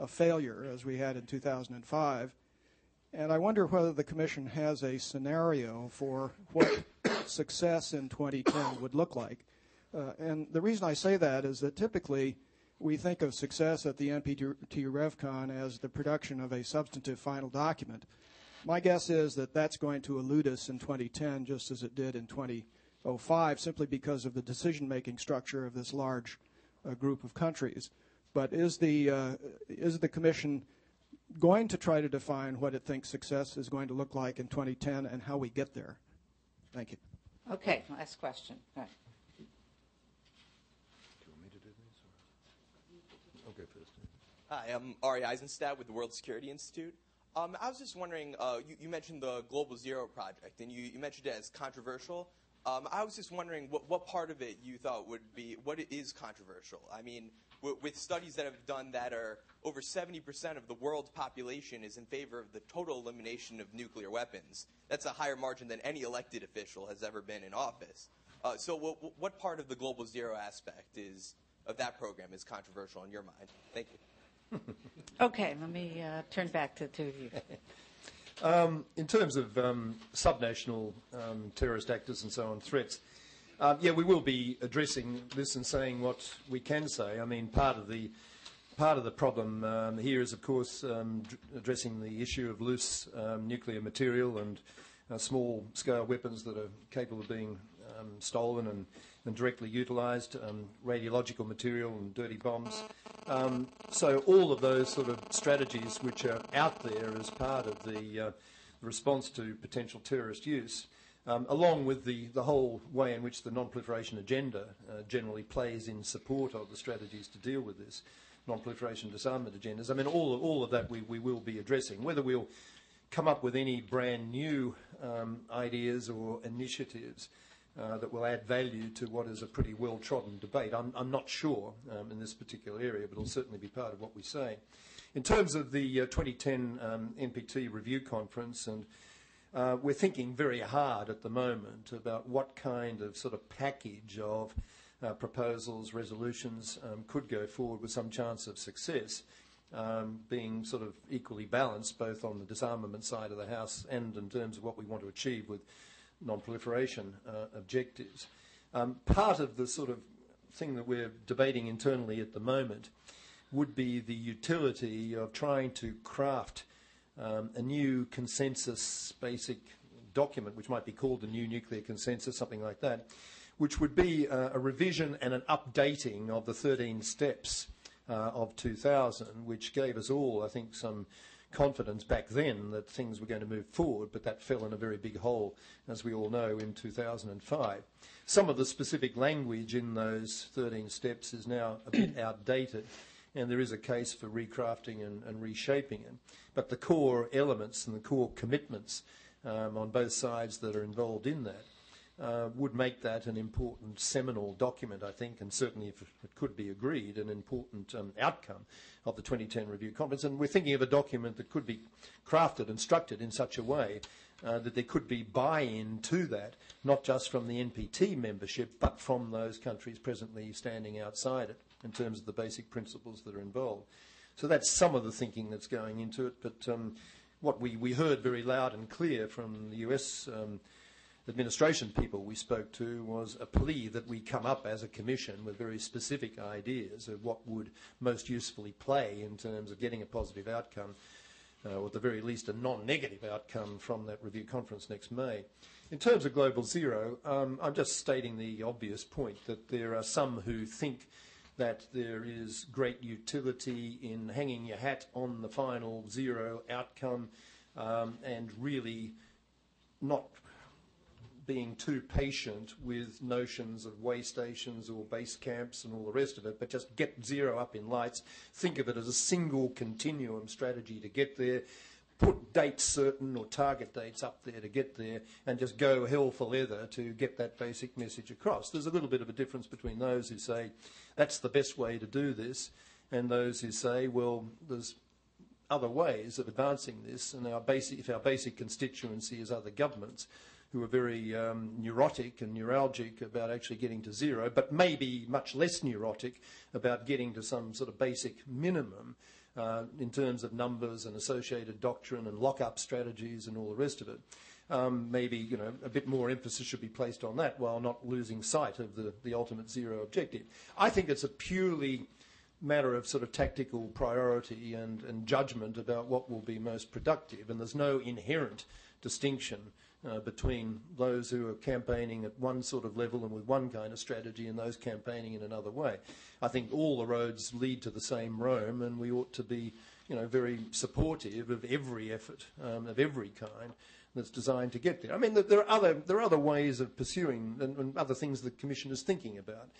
[SPEAKER 19] failure as we had in 2005. And I wonder whether the Commission has a scenario for what success in 2010 would look like. And the reason I say that is that typically we think of success at the NPT RevCon as the production of a substantive final document. My guess is that that's going to elude us in 2010 just as it did in 2005, simply because of the decision-making structure of this large group of countries. But is the Commission going to try to define what it thinks success is going to look like in 2010 and how we get there? Thank you.
[SPEAKER 1] Okay, last question. All right.
[SPEAKER 3] Do you want me to do this? Or? I'll go first.
[SPEAKER 20] Hi, I'm Ari Eisenstadt with the World Security Institute. I was just wondering, you mentioned the Global Zero project, and you mentioned it as controversial. I was just wondering what part of it you thought would be, what it is controversial. I mean, with studies that have done that are over 70% of the world's population is in favor of the total elimination of nuclear weapons. That's a higher margin than any elected official has ever been in office. So what part of the Global Zero aspect of that program is controversial in your mind? Thank you.
[SPEAKER 1] Okay, let me turn back to the two of you.
[SPEAKER 3] In terms of subnational terrorist actors and so on, threats, yeah, we will be addressing this and saying what we can say. I mean, part of the problem here is, of course, addressing the issue of loose nuclear material and small-scale weapons that are capable of being stolen and directly utilised, radiological material and dirty bombs. So all of those sort of strategies which are out there as part of the response to potential terrorist use, along with the whole way in which the non-proliferation agenda generally plays in support of the strategies to deal with this, non-proliferation disarmament agendas. I mean, all of that we will be addressing. Whether we'll come up with any brand new ideas or initiatives that will add value to what is a pretty well-trodden debate, I'm not sure in this particular area, but it'll certainly be part of what we say. In terms of the 2010 NPT review conference, and we're thinking very hard at the moment about what kind of sort of package of proposals, resolutions could go forward with some chance of success, being sort of equally balanced both on the disarmament side of the House and in terms of what we want to achieve with non-proliferation objectives. Part of the sort of thing that we're debating internally at the moment would be the utility of trying to craft a new consensus basic document, which might be called the new nuclear consensus, something like that, which would be a revision and an updating of the 13 steps of 2000, which gave us all, I think, some confidence back then that things were going to move forward, but that fell in a very big hole, as we all know, in 2005. Some of the specific language in those 13 steps is now a bit outdated, and there is a case for recrafting and reshaping it. But the core elements and the core commitments on both sides that are involved in that would make that an important seminal document, I think, and certainly, if it could be agreed, an important outcome of the 2010 review conference. And we're thinking of a document that could be crafted and structured in such a way that there could be buy-in to that, not just from the NPT membership, but from those countries presently standing outside it in terms of the basic principles that are involved. So that's some of the thinking that's going into it. But what we heard very loud and clear from the US administration people we spoke to was a plea that we come up as a commission with very specific ideas of what would most usefully play in terms of getting a positive outcome, or at the very least a non-negative outcome from that review conference next May. In terms of Global Zero, I'm just stating the obvious point that there are some who think that there is great utility in hanging your hat on the final zero outcome and really not being too patient with notions of way stations or base camps and all the rest of it, but just get zero up in lights. Think of it as a single continuum strategy to get there. Put dates certain or target dates up there to get there, and just go hell for leather to get that basic message across. There's a little bit of a difference between those who say that's the best way to do this and those who say, well, there's other ways of advancing this, and if our basic constituency is other governments who are very neurotic and neuralgic about actually getting to zero, but maybe much less neurotic about getting to some sort of basic minimum in terms of numbers and associated doctrine and lock-up strategies and all the rest of it. Maybe a bit more emphasis should be placed on that while not losing sight of the ultimate zero objective. I think it's a purely matter of sort of tactical priority and judgment about what will be most productive, and there's no inherent distinction between those who are campaigning at one sort of level and with one kind of strategy and those campaigning in another way. I think all the roads lead to the same Rome, and we ought to be very supportive of every effort of every kind that's designed to get there. I mean, there are other ways of pursuing and other things the Commission is thinking about.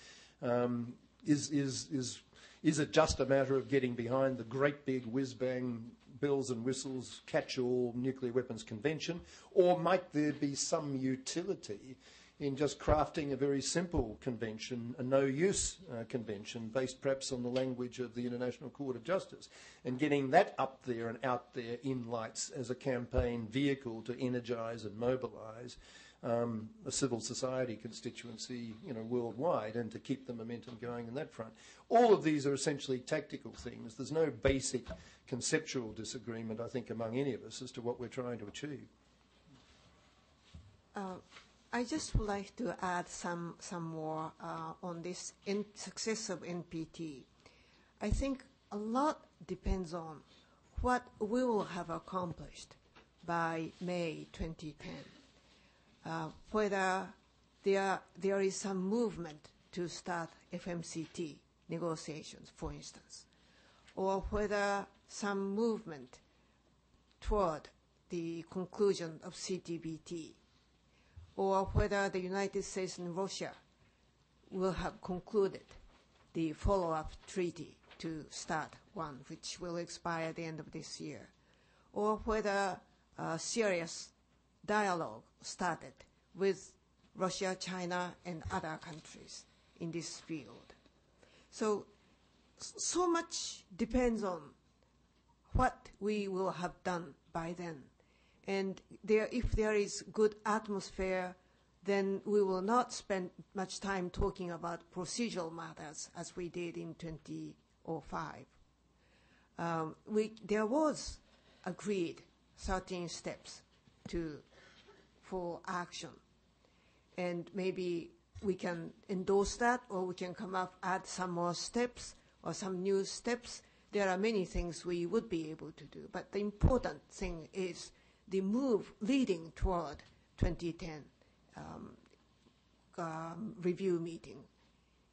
[SPEAKER 3] Is Is it just a matter of getting behind the great big whiz-bang bells and whistles catch-all nuclear weapons convention, or might there be some utility in just crafting a very simple convention, a no-use convention, based perhaps on the language of the International Court of Justice, and getting that up there and out there in lights as a campaign vehicle to energise and mobilise a civil society constituency, worldwide, and to keep the momentum going in that front. All of these are essentially tactical things. There's no basic conceptual disagreement, I think, among any of us as to what we're trying to achieve.
[SPEAKER 2] I just would like to add some more on this success of NPT. I think a lot depends on what we will have accomplished by May 2010. Whether there is some movement to start FMCT negotiations, for instance, or whether some movement toward the conclusion of CTBT, or whether the United States and Russia will have concluded the follow-up treaty to start one, which will expire at the end of this year, or whether a serious dialogue started with Russia, China, and other countries in this field. So much depends on what we will have done by then. And if there is good atmosphere, then we will not spend much time talking about procedural matters as we did in 2005. There was agreed 13 steps for action. And maybe we can endorse that, or we can add some more steps or some new steps. There are many things we would be able to do. But the important thing is the move leading toward 2010 review meeting.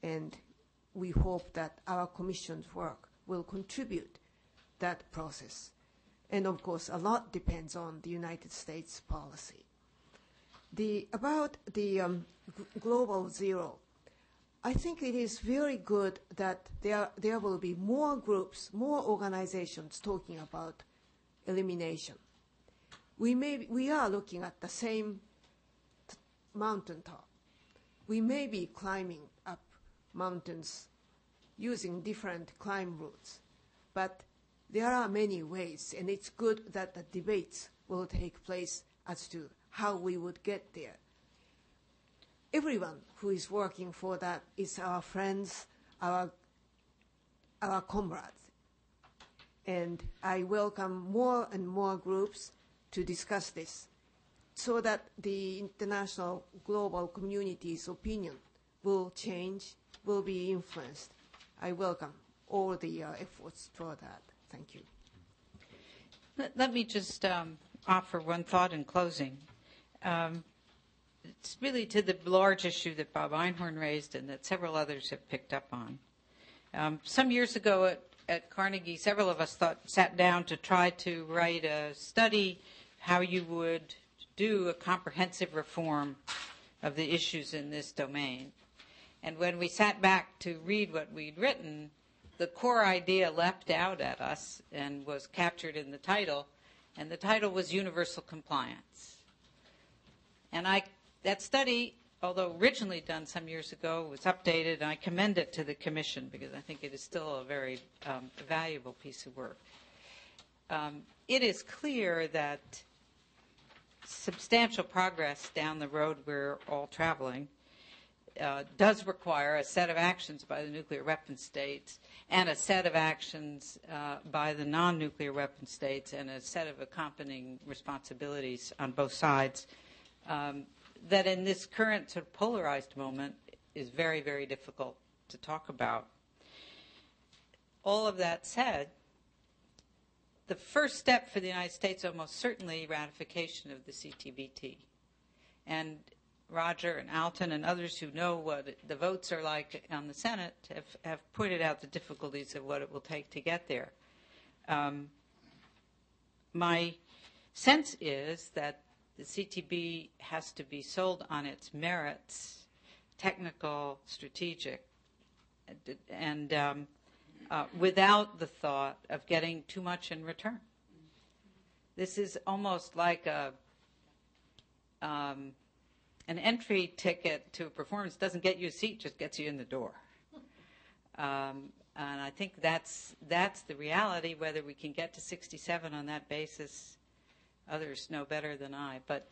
[SPEAKER 2] And we hope that our Commission's work will contribute that process. And of course, a lot depends on the United States policy. About the global zero, I think it is very good that there will be more groups, more organizations talking about elimination. We are looking at the same mountaintop. We may be climbing up mountains using different climb routes, but there are many ways, and it's good that the debates will take place as to how we would get there. Everyone who is working for that is our friends, our comrades. And I welcome more and more groups to discuss this so that the international global community's opinion will change, will be influenced. I welcome all the efforts toward that. Thank you.
[SPEAKER 1] Let me just offer one thought in closing. It's really to the large issue that Bob Einhorn raised and that several others have picked up on. Some years ago at Carnegie, several of us sat down to try to write a study how you would do a comprehensive reform of the issues in this domain. And when we sat back to read what we'd written, the core idea leapt out at us and was captured in the title, and the title was Universal Compliance. And that study, although originally done some years ago, was updated, and I commend it to the Commission because I think it is still a very valuable piece of work. It is clear that substantial progress down the road we're all traveling does require a set of actions by the nuclear weapon states and a set of actions by the non-nuclear weapon states and a set of accompanying responsibilities on both sides that in this current sort of polarized moment is very, very difficult to talk about. All of that said, the first step for the United States almost certainly ratification of the CTBT. And Roger and Alton and others who know what the votes are like on the Senate have pointed out the difficulties of what it will take to get there. My sense is that the CTB has to be sold on its merits, technical, strategic, and without the thought of getting too much in return. This is almost like an entry ticket to a performance. Doesn't get you a seat, just gets you in the door. And I think that's the reality. Whether we can get to 67 on that basis, others know better than I. But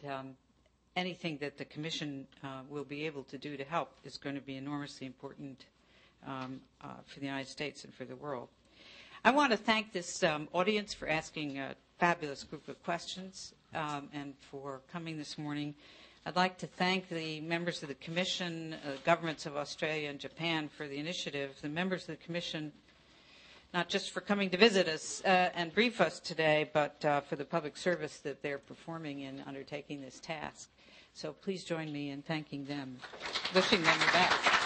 [SPEAKER 1] anything that the Commission will be able to do to help is going to be enormously important for the United States and for the world. I want to thank this audience for asking a fabulous group of questions and for coming this morning. I'd like to thank the members of the Commission, governments of Australia and Japan for the initiative, the members of the Commission, not just for coming to visit us and brief us today, but for the public service that they're performing in undertaking this task. So please join me in thanking them, wishing them the best.